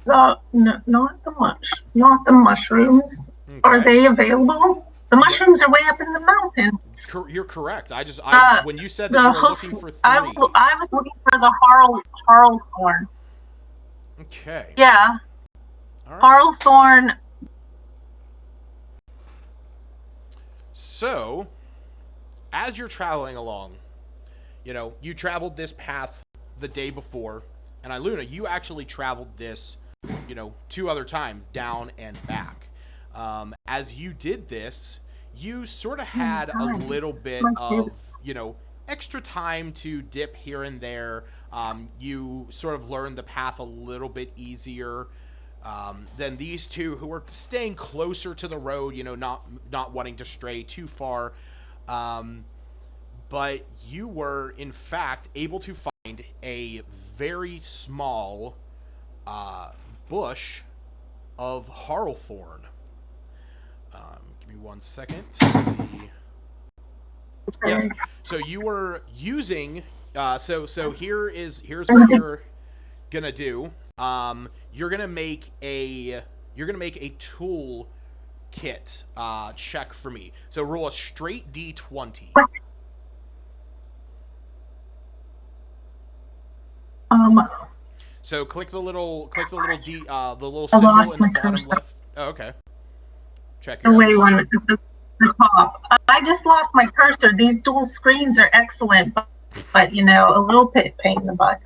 Not the mushrooms. Are Okay. they available? The No, mushrooms are way up in the mountains. you're correct. The When you said that you the were hoof. looking for I three. I was looking for the Harlethorn. Okay. Yeah, All right. Harlethorn. So, as you're traveling along, you traveled this path the day before, and Iluna, you actually traveled this, 2 other times, down and back. As you did this, you sort of had a little bit My of, favorite. extra time to dip here and there. You sort of learned the path a little bit easier than these two who were staying closer to the road, not wanting to stray too far. But you were, in fact, able to find a very small bush of Harlethorn. Give me 1 second to see. Yes. So you were using. Here's what you're gonna do. You're gonna make a tool kit check for me. So roll a straight D20. Um, So click the little the little I symbol lost in the my bottom cursor. left. Oh, okay. Check The your way other one sheet. at the top. I just lost my cursor. These dual screens are excellent, but a little bit pain in the butt.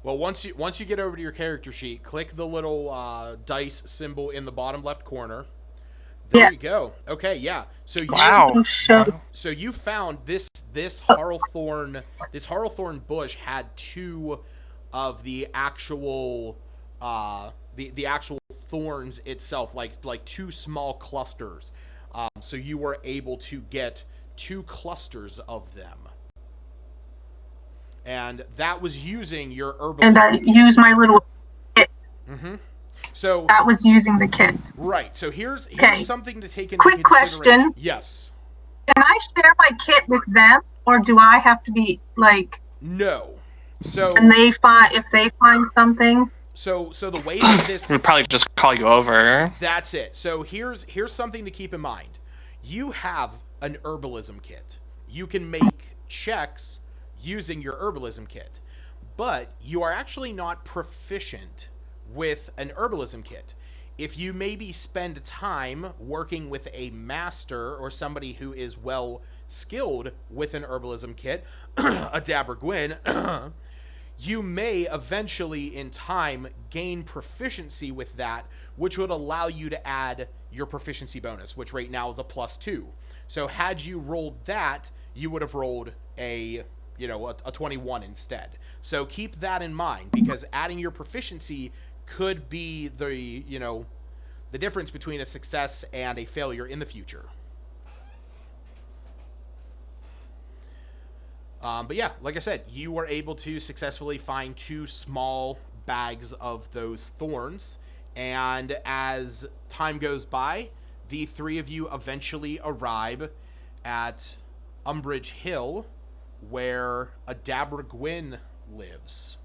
Well, once you get over to your character sheet, click the little dice symbol in the bottom left corner. There Yeah. you go. Okay, yeah. So Wow. you found this Harlethorn bush had two of the actual the actual thorns itself, like two small clusters. So you were able to get two clusters of them, and that was using your And I herbalism use kit. my little kit. Mm-hmm. So That was using the kit. right. So here's Okay. something to take into Quick consideration. question. Yes. Can I share my kit with them, or do I have to be like, No. and So if they find something? so the way that this We'd probably just call you over. that's it. So here's something to keep in mind. You have an herbalism kit. You can make checks using your herbalism kit. But you are actually not proficient with an herbalism kit. If you maybe spend time working with a master or somebody who is well skilled with an herbalism kit, a Dabber Gwyn, you may eventually in time gain proficiency with that, which would allow you to add your proficiency bonus, which right now is a +2. So had you rolled that, you would have rolled a 21 instead. So keep that in mind, because adding your proficiency could be the difference between a success and a failure in the future. But yeah, like I said, you were able to successfully find two small bags of those thorns, and as time goes by, the three of you eventually arrive at Umbridge Hill, where a Dabra Gwyn lives.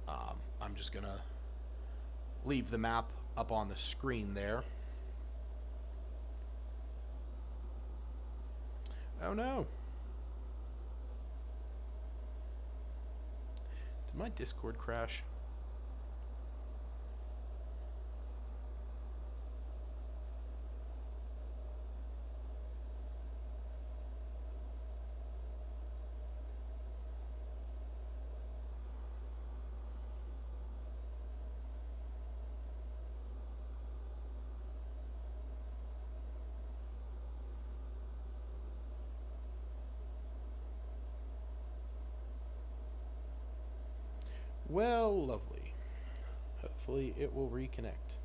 I'm just gonna leave the map up on the screen there. Oh no. Did my Discord crash? Well, lovely. Hopefully it will reconnect.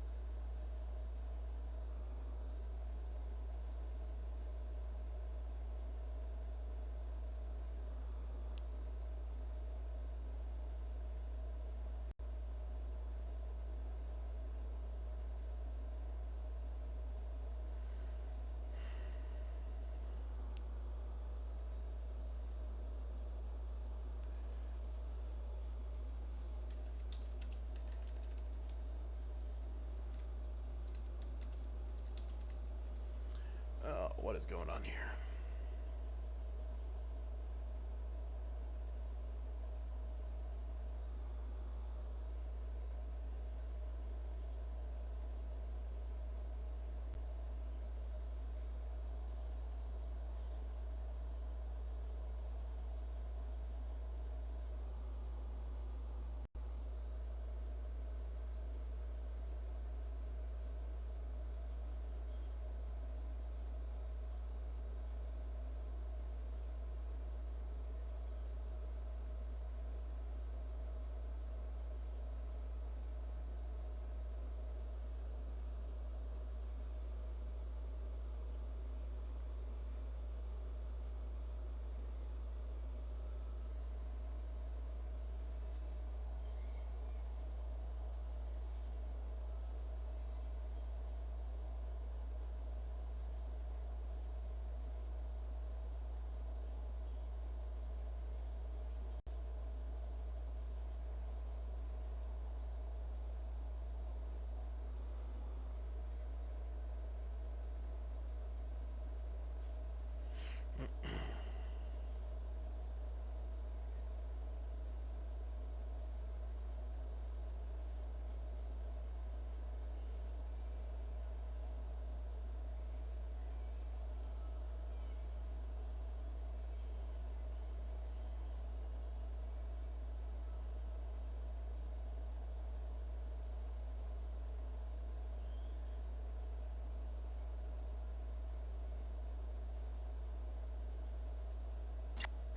What is going on here?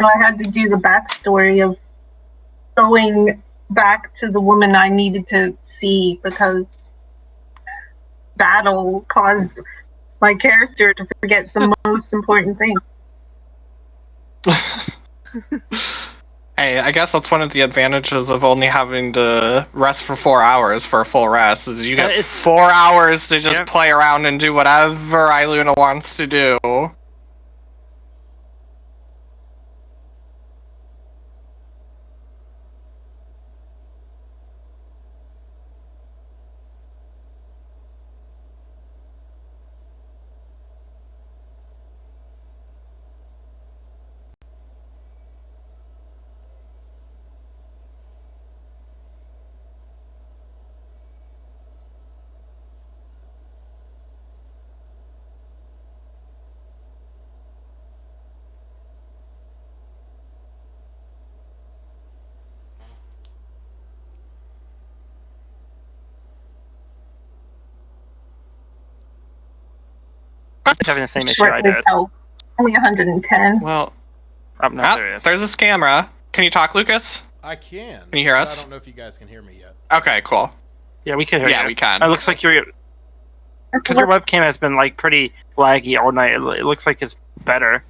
I had to do the backstory of going back to the woman I needed to see because battle caused my character to forget the most important thing. Hey, I guess that's one of the advantages of only having to rest for 4 hours for a full rest, is you get 4 hours to just play around and do whatever Iluna wants to do. Having the same issue I did. Only 110. Well, there is. There's this camera. Can you talk, Lucas? I can. Can you hear us? I don't know if you guys can hear me yet. Okay, cool. Yeah, we can hear you. Yeah, we can. It looks like because your webcam has been like pretty laggy all night. It looks like it's better.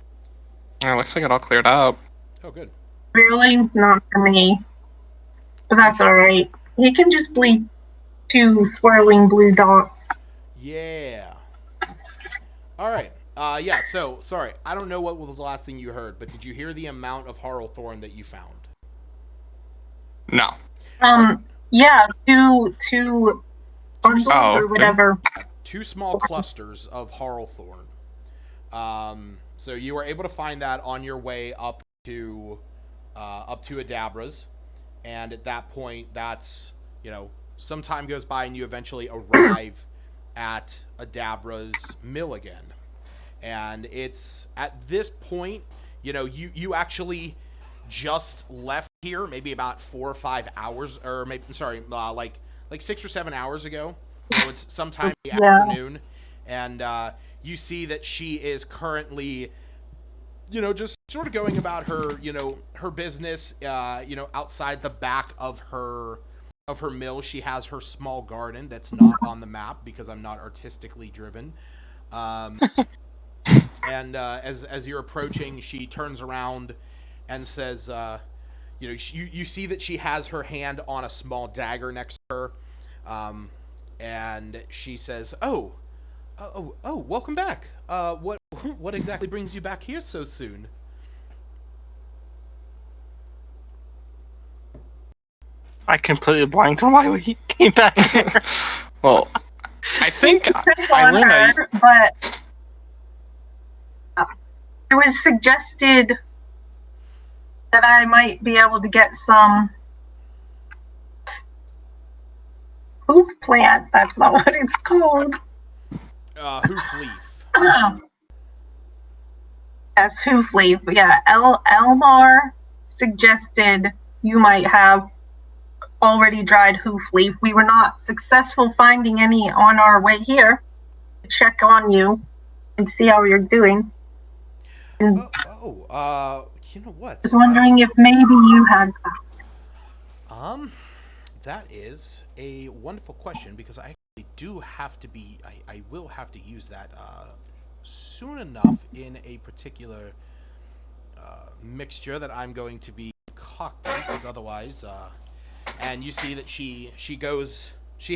It looks like it all cleared up. Oh, good. Really? Not for me. But that's alright. He can just bleed 2 swirling blue dots. Yeah. Alright. Yeah, so, sorry. I don't know what was the last thing you heard, but did you hear the amount of Harlethorn that you found? No. Yeah, two bundles or whatever. 2 small clusters of Harlethorn. So you were able to find that on your way up to Adabra's, and at that point, that's, some time goes by and you eventually arrive at Adabra's mill again. And it's at this point, you actually just left here maybe about 4 or 5 hours, or maybe, like 6 or 7 hours ago. So it's sometime in the afternoon, and you see that she is currently, just sort of going about her, her business, outside the back of her mill. She has her small garden that's not on the map because I'm not artistically driven. Um, and as you're approaching, she turns around and says, you see that she has her hand on a small dagger next to her, and she says, "Oh, welcome back. What what exactly brings you back here so soon?" I completely blanked on why we came back here. Well, I think on Irina. her, but it was suggested that I might be able to get some hoof plant. That's not what it's called. Hoof leaf. Yes, hoof leaf. Yeah, Elmar suggested you might have already dried hoof leaf. We were not successful finding any on our way here. To check on you and see how you're doing. And You know what? I was wondering if maybe you had That is a wonderful question because I actually do have to be. I will have to use that soon enough in a particular mixture that I'm going to be concocting, because otherwise, and you see that she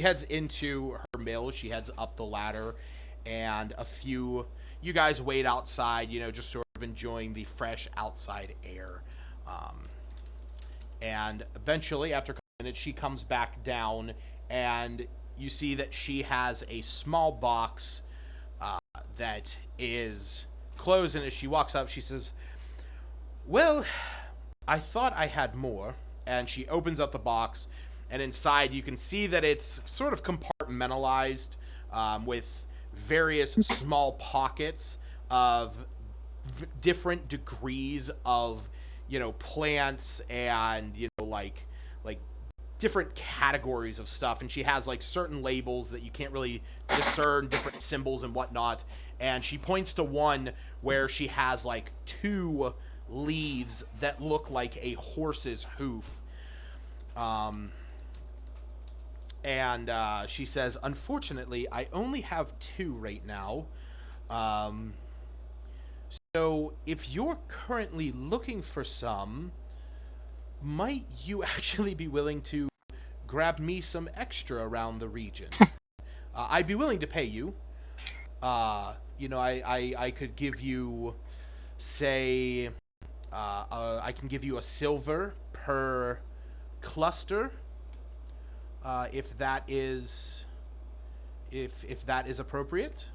heads into her mill. She heads up the ladder, and you guys wait outside, just sort of enjoying the fresh outside air. And eventually, after a couple minutes, she comes back down, and you see that she has a small box that is closed. And as she walks up, she says, "Well, I thought I had more." And she opens up the box, and inside you can see that it's sort of compartmentalized, with various small pockets of different degrees of, plants and, like different categories of stuff. And she has like certain labels that you can't really discern, different symbols and whatnot. And she points to one where she has like 2 leaves that look like a horse's hoof. And she says, "Unfortunately, I only have 2 right now. So if you're currently looking for some, might you actually be willing to grab me some extra around the region? I'd be willing to pay you. I could give you, say, I can give you a silver per cluster, if that is appropriate."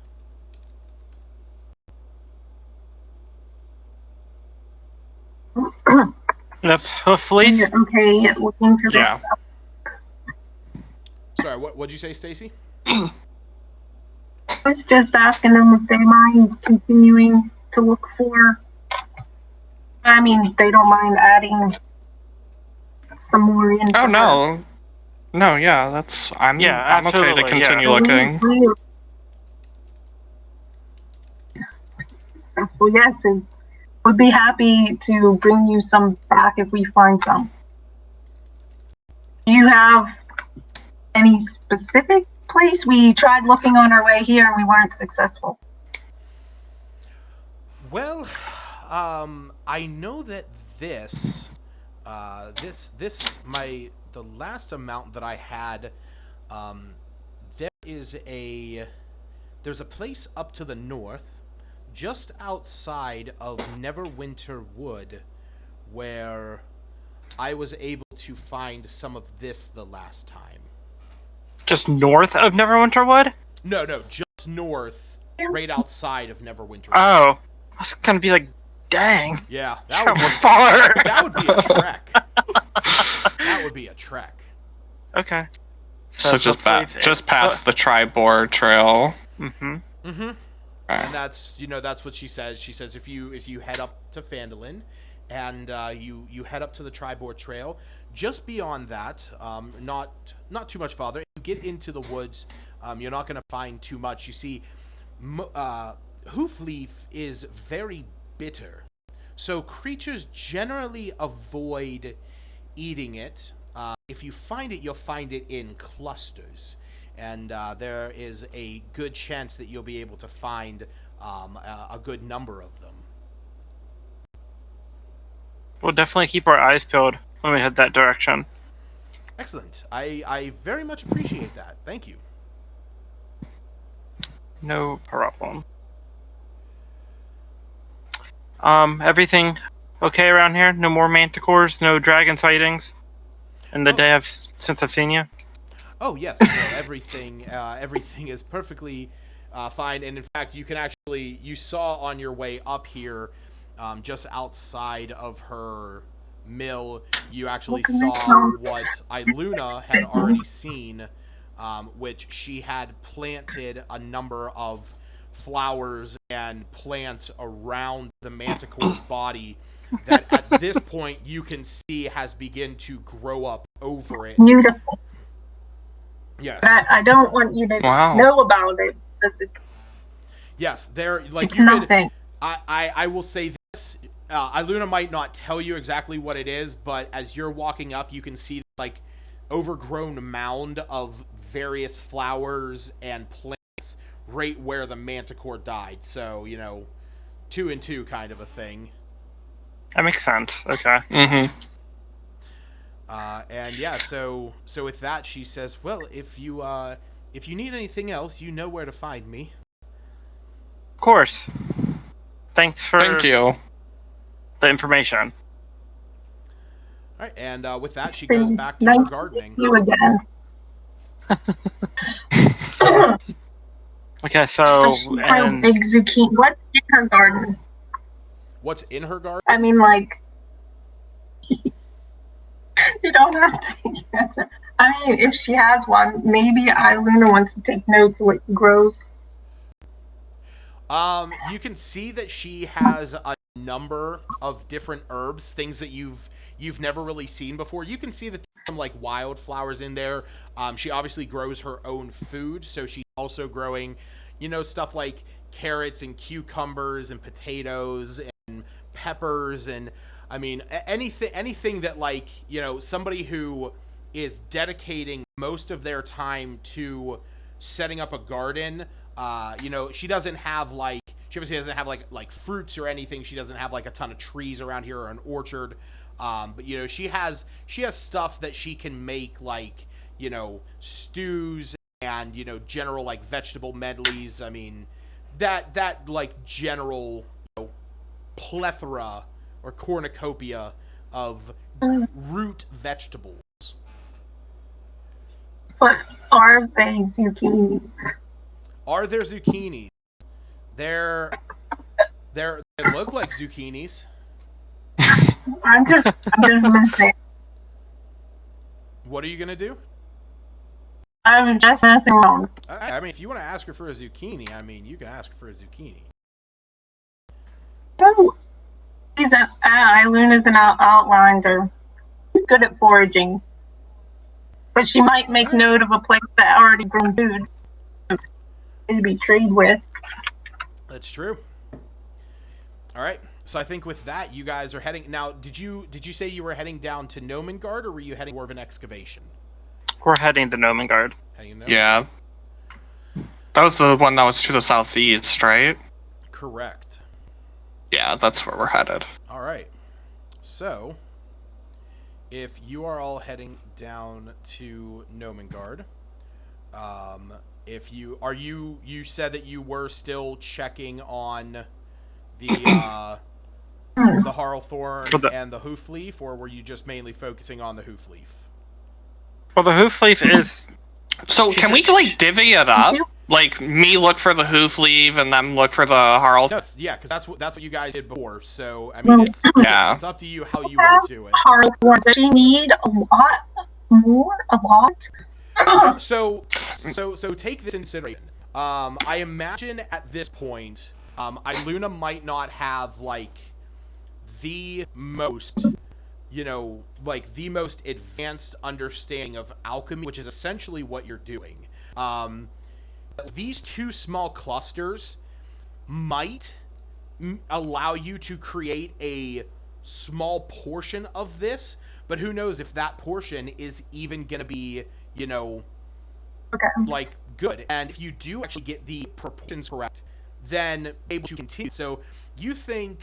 That's hoof leaf. Okay, looking for Yeah. Sorry, what'd you say, Stacy? I was just asking them if they mind continuing to look for. I mean, they don't mind adding some more in. Oh no, no, yeah, I'm okay to continue looking. Well, yes, and would be happy to bring you some back if we find some. Do you have any specific place? We tried looking on our way here and we weren't successful. Well, I know that the last amount that I had, there's a place up to the north, just outside of Neverwinter Wood, where I was able to find some of this the last time. Just north of Neverwinter Wood? No, just north, right outside of Neverwinter Wood. Oh, I was gonna be like, dang. Yeah, that would be far. That would be a trek. That would be a trek. Okay. So just past the Tribor Trail. Mm-hmm. Mm-hmm. And that's what she says. She says if you head up to Phandalin, and you head up to the Tribor Trail, just beyond that, not too much farther, you get into the woods. You're not going to find too much. You see, Hoofleaf is very bitter, So creatures generally avoid eating it. If you find it, you'll find it in clusters, and there is a good chance that you'll be able to find a good number of them. We'll definitely keep our eyes peeled when we head that direction. Excellent. I very much appreciate that. Thank you. No problem. Everything okay around here? No more manticores, no dragon sightings in the day since I've seen you? Oh yes, no, everything is perfectly fine, and in fact, you saw on your way up here, just outside of her mill, you actually saw what Iluna had already seen, which she had planted a number of flowers and plants around the manticore's body that at this point you can see has begun to grow up over it. Beautiful. Yes. But I don't want you to know about it. Yes, there. Like it's you nothing. could. I will say this. Iluna might not tell you exactly what it is, but as you're walking up, you can see like overgrown mound of various flowers and plants right where the manticore died. So 2 and 2 kind of a thing. That makes sense. Okay. Mm-hmm. And yeah, so with that, she says, "Well, if you need anything else, you know where to find me." Of course. Thank you. The information. All right, and with that, she goes back to her gardening. You again. Okay, so and big zucchini. What's in her garden? What's in her garden? I mean, like, you don't have to answer. I mean, if she has one, maybe Iluna wants to take notes of what grows. You can see that she has a number of different herbs, things that you've never really seen before. You can see that there's some like wildflowers in there. She obviously grows her own food, so she's also growing, stuff like carrots and cucumbers and potatoes and peppers and I mean anything that like somebody who is dedicating most of their time to setting up a garden. She doesn't have she obviously doesn't have like fruits or anything. She doesn't have like a ton of trees around here or an orchard. But she has stuff that she can make like stews and general like vegetable medleys. I mean that like general plethora or cornucopia of root vegetables. But are they zucchinis? Are there zucchinis? They look like zucchinis. I'm just gonna say. What are you gonna do? I'm just messing around. I mean, if you want to ask her for a zucchini, I mean, you can ask her for a zucchini. No. Iluna's an outlander. She's good at foraging. But she might make note of a place that already grown food. Maybe trade with. That's true. All right. So I think with that, you guys are heading now. Did you say you were heading down to Nomengard, or were you heading more of an excavation? We're heading to Nomengard. Yeah. That was the one that was to the southeast, right? Correct. Yeah, that's where we're headed. All right. So, if you are all heading down to Nomengard, you said that you were still checking on the Harlethorn and the Hoofleaf, or were you just mainly focusing on the Hoofleaf? Well, the Hoofleaf is. So can we like divvy it up? Like me look for the Hoofleaf and them look for the Harl. No, yeah, because that's what you guys did before. So I mean, it's up to you how you want to do it. Harlethorn, does she need a lot more? A lot? So take this into consideration. I imagine at this point, Iluna might not have like the most, the most advanced understanding of alchemy, which is essentially what you're doing. These two small clusters might allow you to create a small portion of this, but who knows if that portion is even going to be, like, good. And if you do actually get the proportions correct, then able to continue. So you think,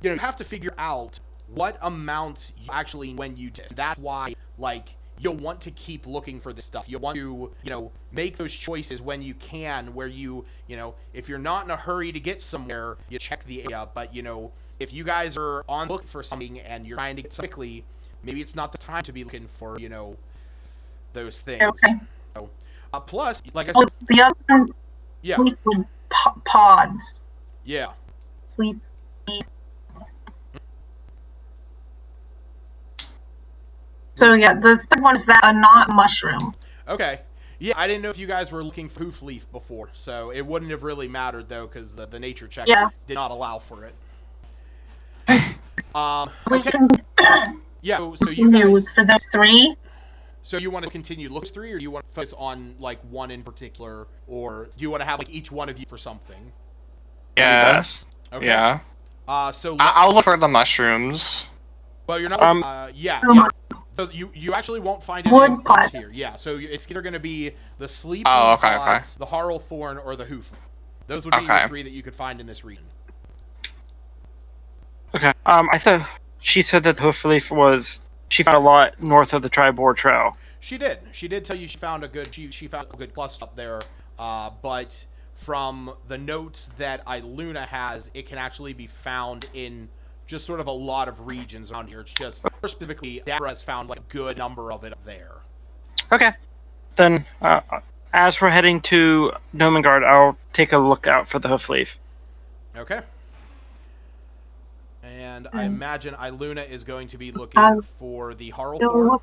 you have to figure out what amounts you actually when you did. That's why, like, you'll want to keep looking for this stuff. You'll want to, make those choices when you can, where you, if you're not in a hurry to get somewhere, you check the area. But, if you guys are on look for something and you're trying to get something quickly, maybe it's not the time to be looking for, those things. Okay. So, plus, like I said, the other ones, yeah, liquid pods. yeah. Sleep. So yeah, the third one is that a not mushroom. Okay. Yeah, I didn't know if you guys were looking for hoof leaf before, so it wouldn't have really mattered though, because the nature check did not allow for it. Okay. Yeah. So you guys for those 3. So you want to continue looks 3, or do you want to focus on like one in particular, or do you want to have like each one of you for something? Yes. Okay. Yeah. So I'll look for the mushrooms. Well, you're not. Yeah. So you actually won't find any of those here. Yeah. So it's either going to be the sleep pods, the harl thorn, or the hoof. Those would be the 3 that you could find in this region. Okay. I thought she said that the hoof leaf she found a lot north of the Tribord Trail. She did. She did tell you she found a good cluster up there. But from the notes that Iluna has, it can actually be found in just sort of a lot of regions around here. It's just specifically Deborah has found like a good number of it up there. Okay. Then, as we're heading to Nomengard, I'll take a look out for the hoof leaf. Okay. And I imagine Iluna is going to be looking for the harl thorn.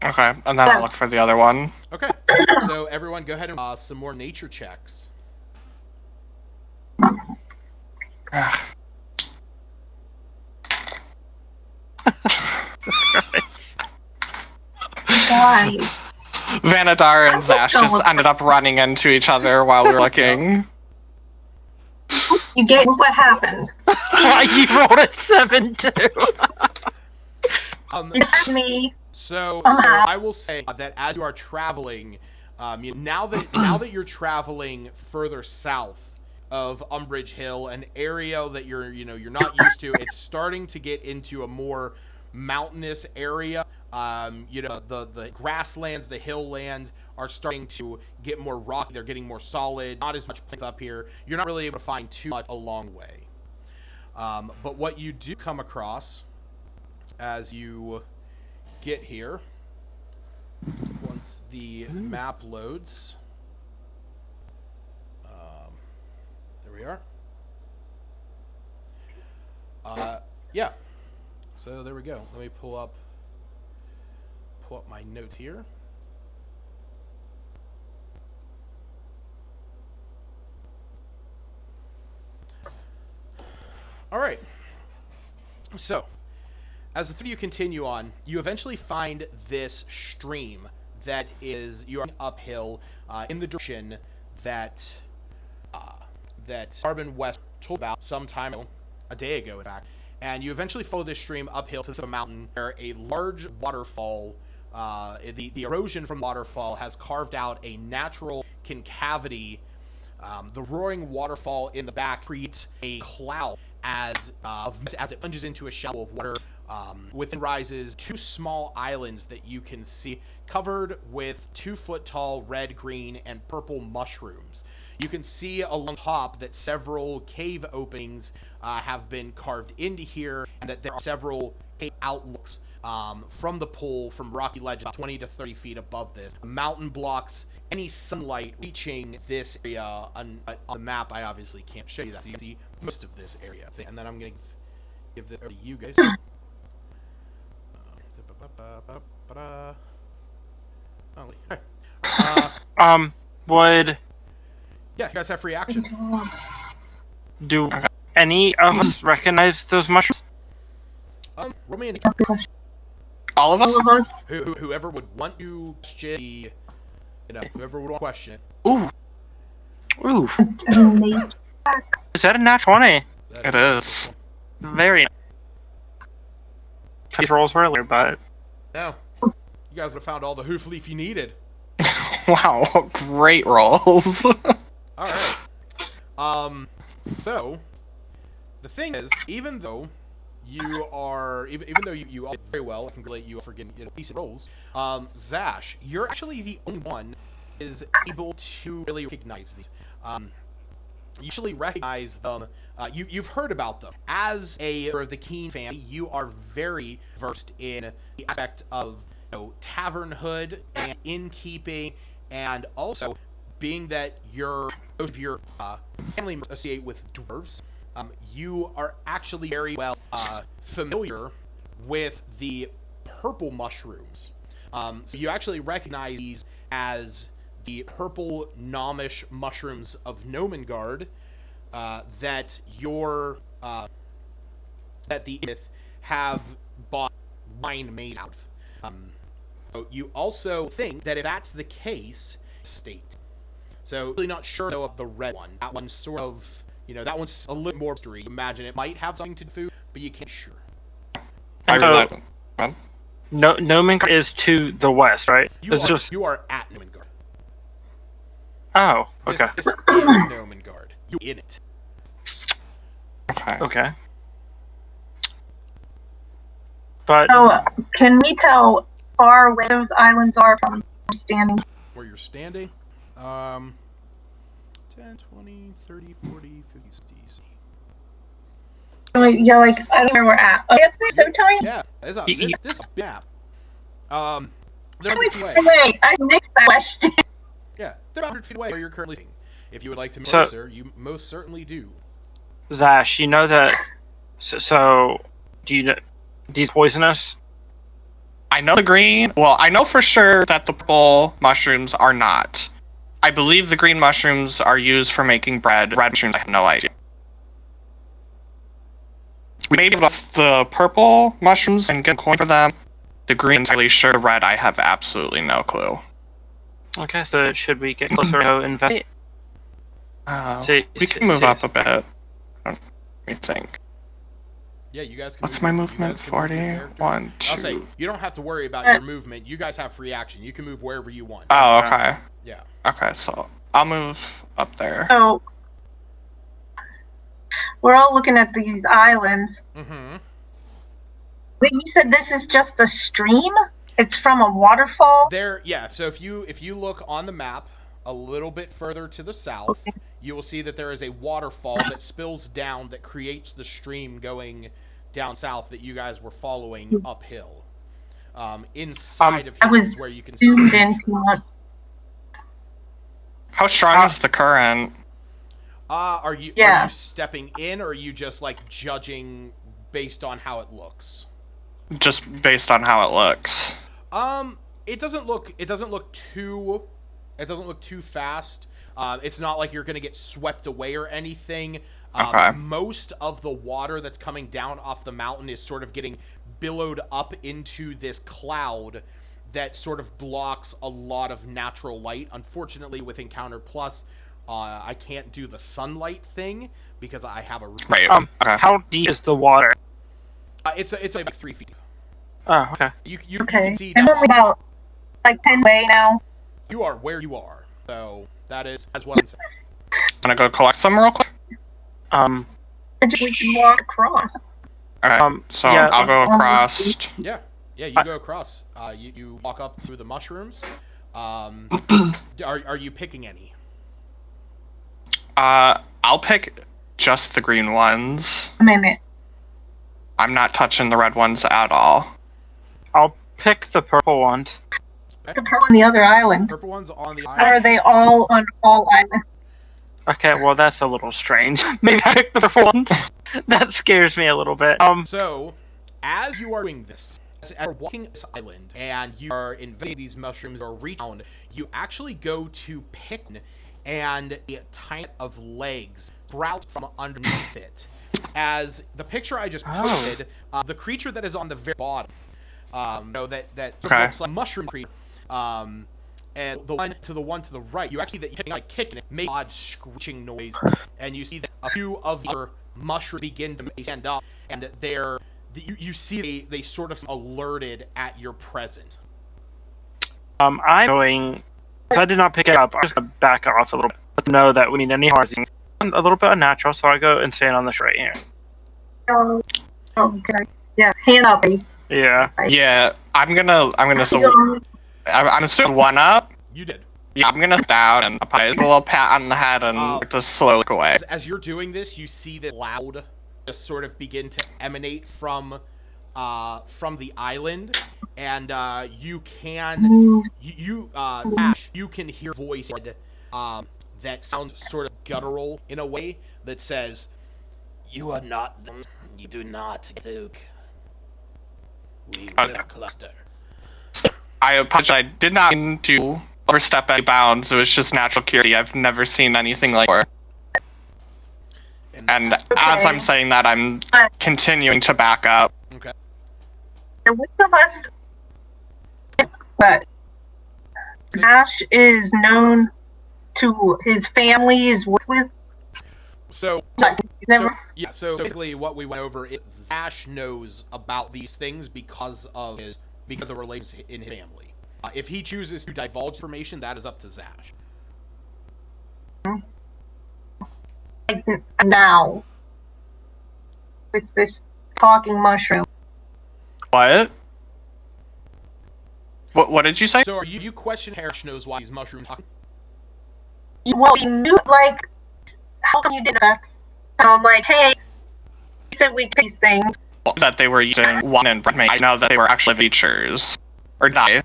Okay, and then I'll look for the other one. Okay. So everyone, go ahead and some more nature checks. Jesus Christ. Guys. Vanadar and Zash just ended up running into each other while we were looking. You get what happened. You rolled a 7 too. Me. So I will say that as you are traveling, now that you're traveling further south of Umbridge Hill, an area that you're not used to, it's starting to get into a more mountainous area. The grasslands, the hill lands are starting to get more rocky. They're getting more solid. Not as much plants up here. You're not really able to find too much along the way. But what you do come across as you get here, once the map loads, there we are. Yeah. So there we go. Let me pull up my notes here. All right. So, as the 3 of you continue on, you eventually find this stream that you are uphill in the direction that Arbin West told about some time ago, a day ago in fact. And you eventually follow this stream uphill to the mountain where a large waterfall, the erosion from the waterfall has carved out a natural concavity. The roaring waterfall in the back creates a cloud as it plunges into a shallow of water. Within rises 2 small islands that you can see covered with 2-foot-tall red, green, and purple mushrooms. You can see along top that several cave openings have been carved into here, and that there are several cave outlooks from the pool, from rocky ledge about 20 to 30 feet above this. Mountain blocks any sunlight reaching this area. On the map, I obviously can't show you that. So you can see most of this area. And then I'm going to give this over to you guys. Would yeah, you guys have free action. do any of us recognize those mushrooms? Roll me All of us? All of us. Whoever would want to question, whoever would want to question it. Ooh. Is that a nat 20? That It is. Very nice. These rolls earlier, but No. You guys would have found all the hoof leaf you needed. Wow, great rolls. Alright. So, the thing is, even though you are, even though you all did very well, I congratulate you for getting decent rolls, Zash, you're actually the only one who is able to really recognize these. You actually recognize them, you've heard about them. As a member of the Keen family, you are very versed in the aspect of tavernhood and innkeeping, and also being that most of your family associate with dwarves, you are actually very well familiar with the purple mushrooms. So you actually recognize these as the purple gnomish mushrooms of Nomengard that that the Idith have bought wine made out of. So you also think that if that's the case, state. So really not sure though of the red one. That one's sort of, that one's a little more mystery. You imagine it might have something to do with food, but you can't be sure. I so really. Nomengard is to the west, right? You are at Nomengard. Oh, okay. This is Nomengard. You in it. Okay. Okay. But So, can we tell far where those islands are from standing? Where you're standing? 10, 20, 30, 40, 50, 60. Yeah, like, I don't know where we're at. Oh, yeah, they're so tiny. Yeah, this map. They're 100 Wait, feet away. wait, I mixed that question. Yeah, they're 100 feet away where you're currently sitting. If you would like to move So- closer, you most certainly do. Zash, you know that. So do you know these poisonous? I know the green. Well, I know for sure that the purple mushrooms are not. I believe the green mushrooms are used for making bread. Red mushrooms, I have no idea. We may give off the purple mushrooms and get a coin for them. The green, I'm entirely sure. The red, I have absolutely no clue. Okay, so should we get closer to investigate? We can move up a bit. Let me think. Yeah, you guys can. What's move my you movement? guys can move your 40? character. 1, I'll say 2. you don't have to worry about your movement. You guys have free action. You can move wherever you want. Oh, okay. Yeah. Okay, so I'll move up there. So, we're all looking at these islands. Mm-hmm. Wait, you said this is just a stream? It's from a waterfall? Yeah. So if you look on the map a little bit further to the south, you will see that there is a waterfall that spills down that creates the stream going down south that you guys were following uphill. Inside of I here was is where you can see. zoomed in too much. How strong is the current? Are you stepping in, or are you just like judging based on how it looks? Just based on how it looks. It doesn't look too fast. It's not like you're gonna get swept away or anything. Okay. Most of the water that's coming down off the mountain is sort of getting billowed up into this cloud that sort of blocks a lot of natural light. Unfortunately, with Encounter Plus, I can't do the sunlight thing because I have a Right. Okay. How deep is the water? it's like 3 feet. Oh, okay. You Okay. can see I'm down. only about, like, 10 away now. You are where you are. So that's what I'm saying. Gonna go collect some real quick. We can walk across. Alright, so yeah, I'll go across. Yeah, you go across. You walk up through the mushrooms. Are you picking any? I'll pick just the green ones. A minute. I'm not touching the red ones at all. I'll pick the purple ones. The purple on the other island. Purple one's on the Or are island. they all on all islands? Okay, well that's a little strange. Maybe I pick the purple ones. That scares me a little bit. So, as you are doing this, as you're walking this island and you are invading these mushrooms or reach down, you actually go to pick one, and a tiny of legs sprouts from underneath it. As the picture I just posted, the creature that is on the very bottom, that Okay. looks like a mushroom creature, and the one to the right, you actually that you like kicking it, make odd screeching noise, and you see that a few of your mushrooms begin to stand up, and you see they sort of alerted at your presence. I'm going. So I did not pick it up. I'm just gonna back off a little bit. Let them know that we need any housing. A little bit unnatural, so I go and stand on this right here. Oh, okay. Yeah, hand up. Yeah. Yeah, I'm gonna so I'm assuming one up. You did. Yeah, I'm gonna sit down and put a little pat on the head and just slowly look away. As you're doing this, you see that loud just sort of begin to emanate from the island, and you can Ash, you can hear a voice that sounds sort of guttural in a way that says, "You are not them. You do not Duke. We will cluster." I apologize. I did not mean to overstep any bounds. It was just natural curiosity. I've never seen anything like before. And as I'm saying that, I'm continuing to back up. Okay. Which of us? But Ash is known to his family is with. So Never. So basically, what we went over is Ash knows about these things because of relations in his family. If he chooses to divulge information, that is up to Zash. Now, with this talking mushroom. What? What did you say? So are you question Ash knows why these mushrooms talking? Well, he knew, like, how come you did that? And I'm like, hey, you said we could these things. That they were using one and bread. I know that they were actually features. Or not.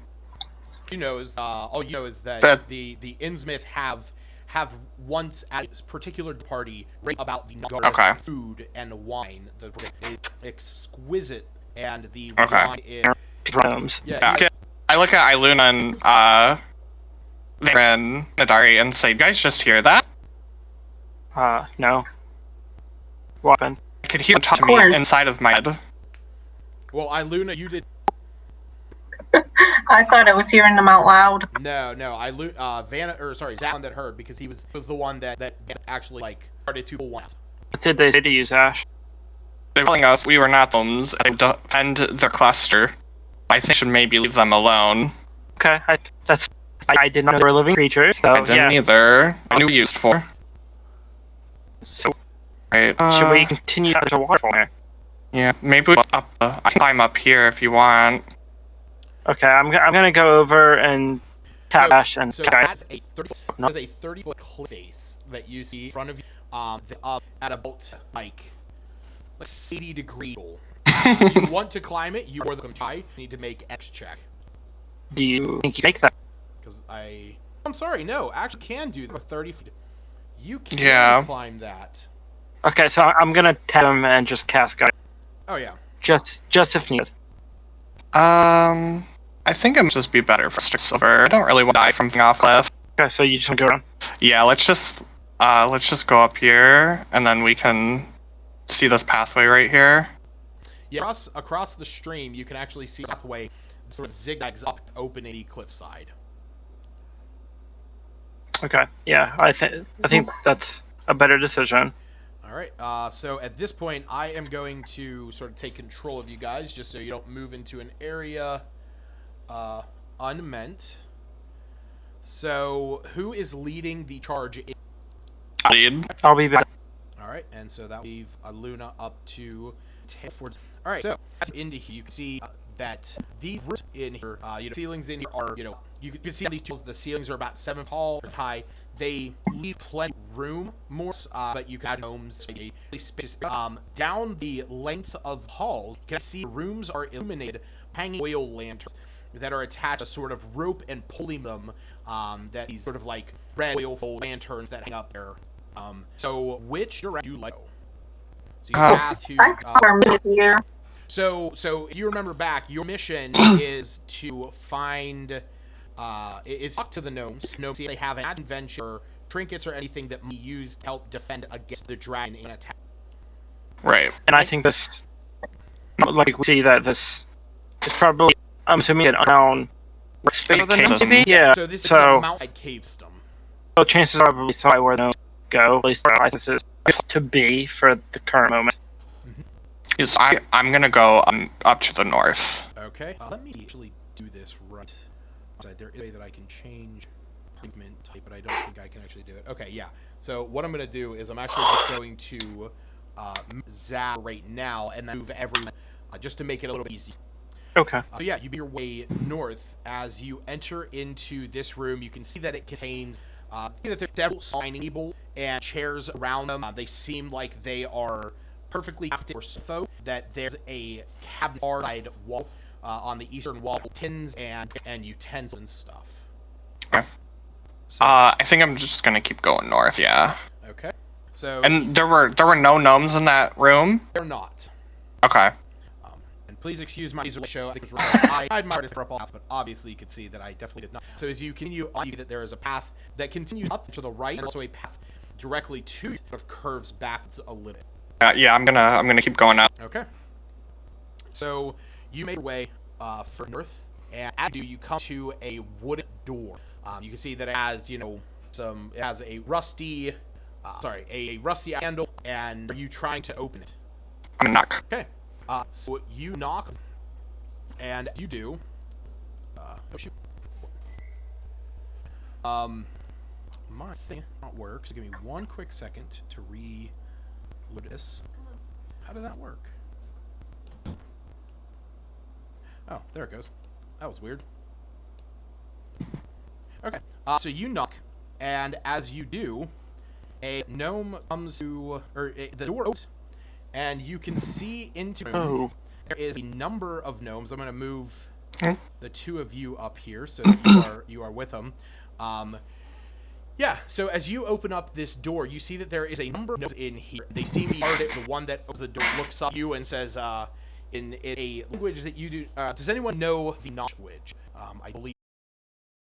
All you know is that the Innsmouth have once at a particular party rate about the food and wine. The exquisite, and the wine is yeah. I look at Iluna and Nadari and say, "You guys just hear that?" No. What happened? I could hear them talk to me inside of my head. Well, Iluna, you did. I thought I was hearing them out loud. No, Zach that heard, because he was the one that actually like started to pull one out. What did they say to you, Ash? They're telling us we were not thumbs and defend their cluster. I think we should maybe leave them alone. Okay, I did not know they were living creatures, so I didn't either. I knew what used for. So, right, should we continue to waterfall here? Yeah, maybe I can climb up here if you want. Okay, I'm gonna go over and tap Ash and try. As a 30-foot cliff face that you see in front of you, up at about like 80-degree angle. If you want to climb it, you are welcome to try. You need to make X check. Do you think you make that? Because I'm sorry, no, actually can do that with 30 feet. You can climb that. Okay, so I'm gonna tap him and just cast guide. Oh yeah. Just if needed. I think it would just be better for silver. I don't really want to die from being off cliff. Okay, so you just want to go around? Yeah, let's just go up here, and then we can see this pathway right here. Yeah, across the stream, you can actually see a pathway sort of zigzags up, opening the cliffside. Okay, yeah, I think that's a better decision. All right, so at this point, I am going to sort of take control of you guys, just so you don't move into an area unmeant. So, who is leading the charge? I'll be back. All right, and so that will leave Iluna up to 10 forwards. All right, so as into here, you can see that the roofs in here, ceilings in here are, you can see on these tools, the ceilings are about 7 tall, high. They leave plenty of room, more, but you can add homes, a really spacious. Down the length of the hall, you can see rooms are illuminated, hanging oil lanterns that are attached to sort of rope and pulling them. That these sort of like red oil lanterns that hang up there. So which direction do you like? So you have to. So you remember back, your mission is to find. It's talk to the gnomes. Gnomes, see if they have an adventure, trinkets, or anything that may be used to help defend against the dragon in attack. Right. And I think this, like we see that this is probably, I'm assuming, an unknown workspace than caves. maybe? Yeah. So this is a mountainside cave system. So chances are probably somewhere where those go. At least I think this is to be for the current moment. Yes, I'm gonna go up to the north. Okay. Let me actually do this right. There is a way that I can change movement type, but I don't think I can actually do it. Okay, yeah. So what I'm going to do is I'm actually just going to zap right now and then move everyone just to make it a little bit easier. Okay. So yeah, you make your way north. As you enter into this room, you can see that it contains that there's several dining table and chairs around them. They seem like they are perfectly crafted for so that there's a cabinet side wall on the eastern wall, tins and utensils and stuff. Okay. So, I think I'm just gonna keep going north. Yeah. okay. So And there were no gnomes in that room. they're not. Okay. And please excuse my show. I think it was I tried my hardest to up all but obviously you could see that I definitely did not. So as you continue on, you see that there is a path that continues up to the right, and also a path directly to sort of curves backwards a little bit. Yeah, I'm gonna keep going up. Okay. So you make your way for north, and as you do, you come to a wooden door. You can see that it has, it has a rusty, a rusty handle, and are you trying to open it? I'm gonna knock. Okay. So you knock, and you do. Oh shoot. My thing not work. So give me one quick second to reload this. How did that work? Oh, there it goes. That was weird. Okay. So you knock, and as you do, a gnome comes to, the door opens, and you can see into the room. Oh. There is a number of gnomes. I'm going to move the two of you up here so that you are with them. Yeah, so as you open up this door, you see that there is a number of gnomes in here. They seem to be guarded. The one that opens the door looks up at you and says, in a language that you do. Does anyone know the language? I believe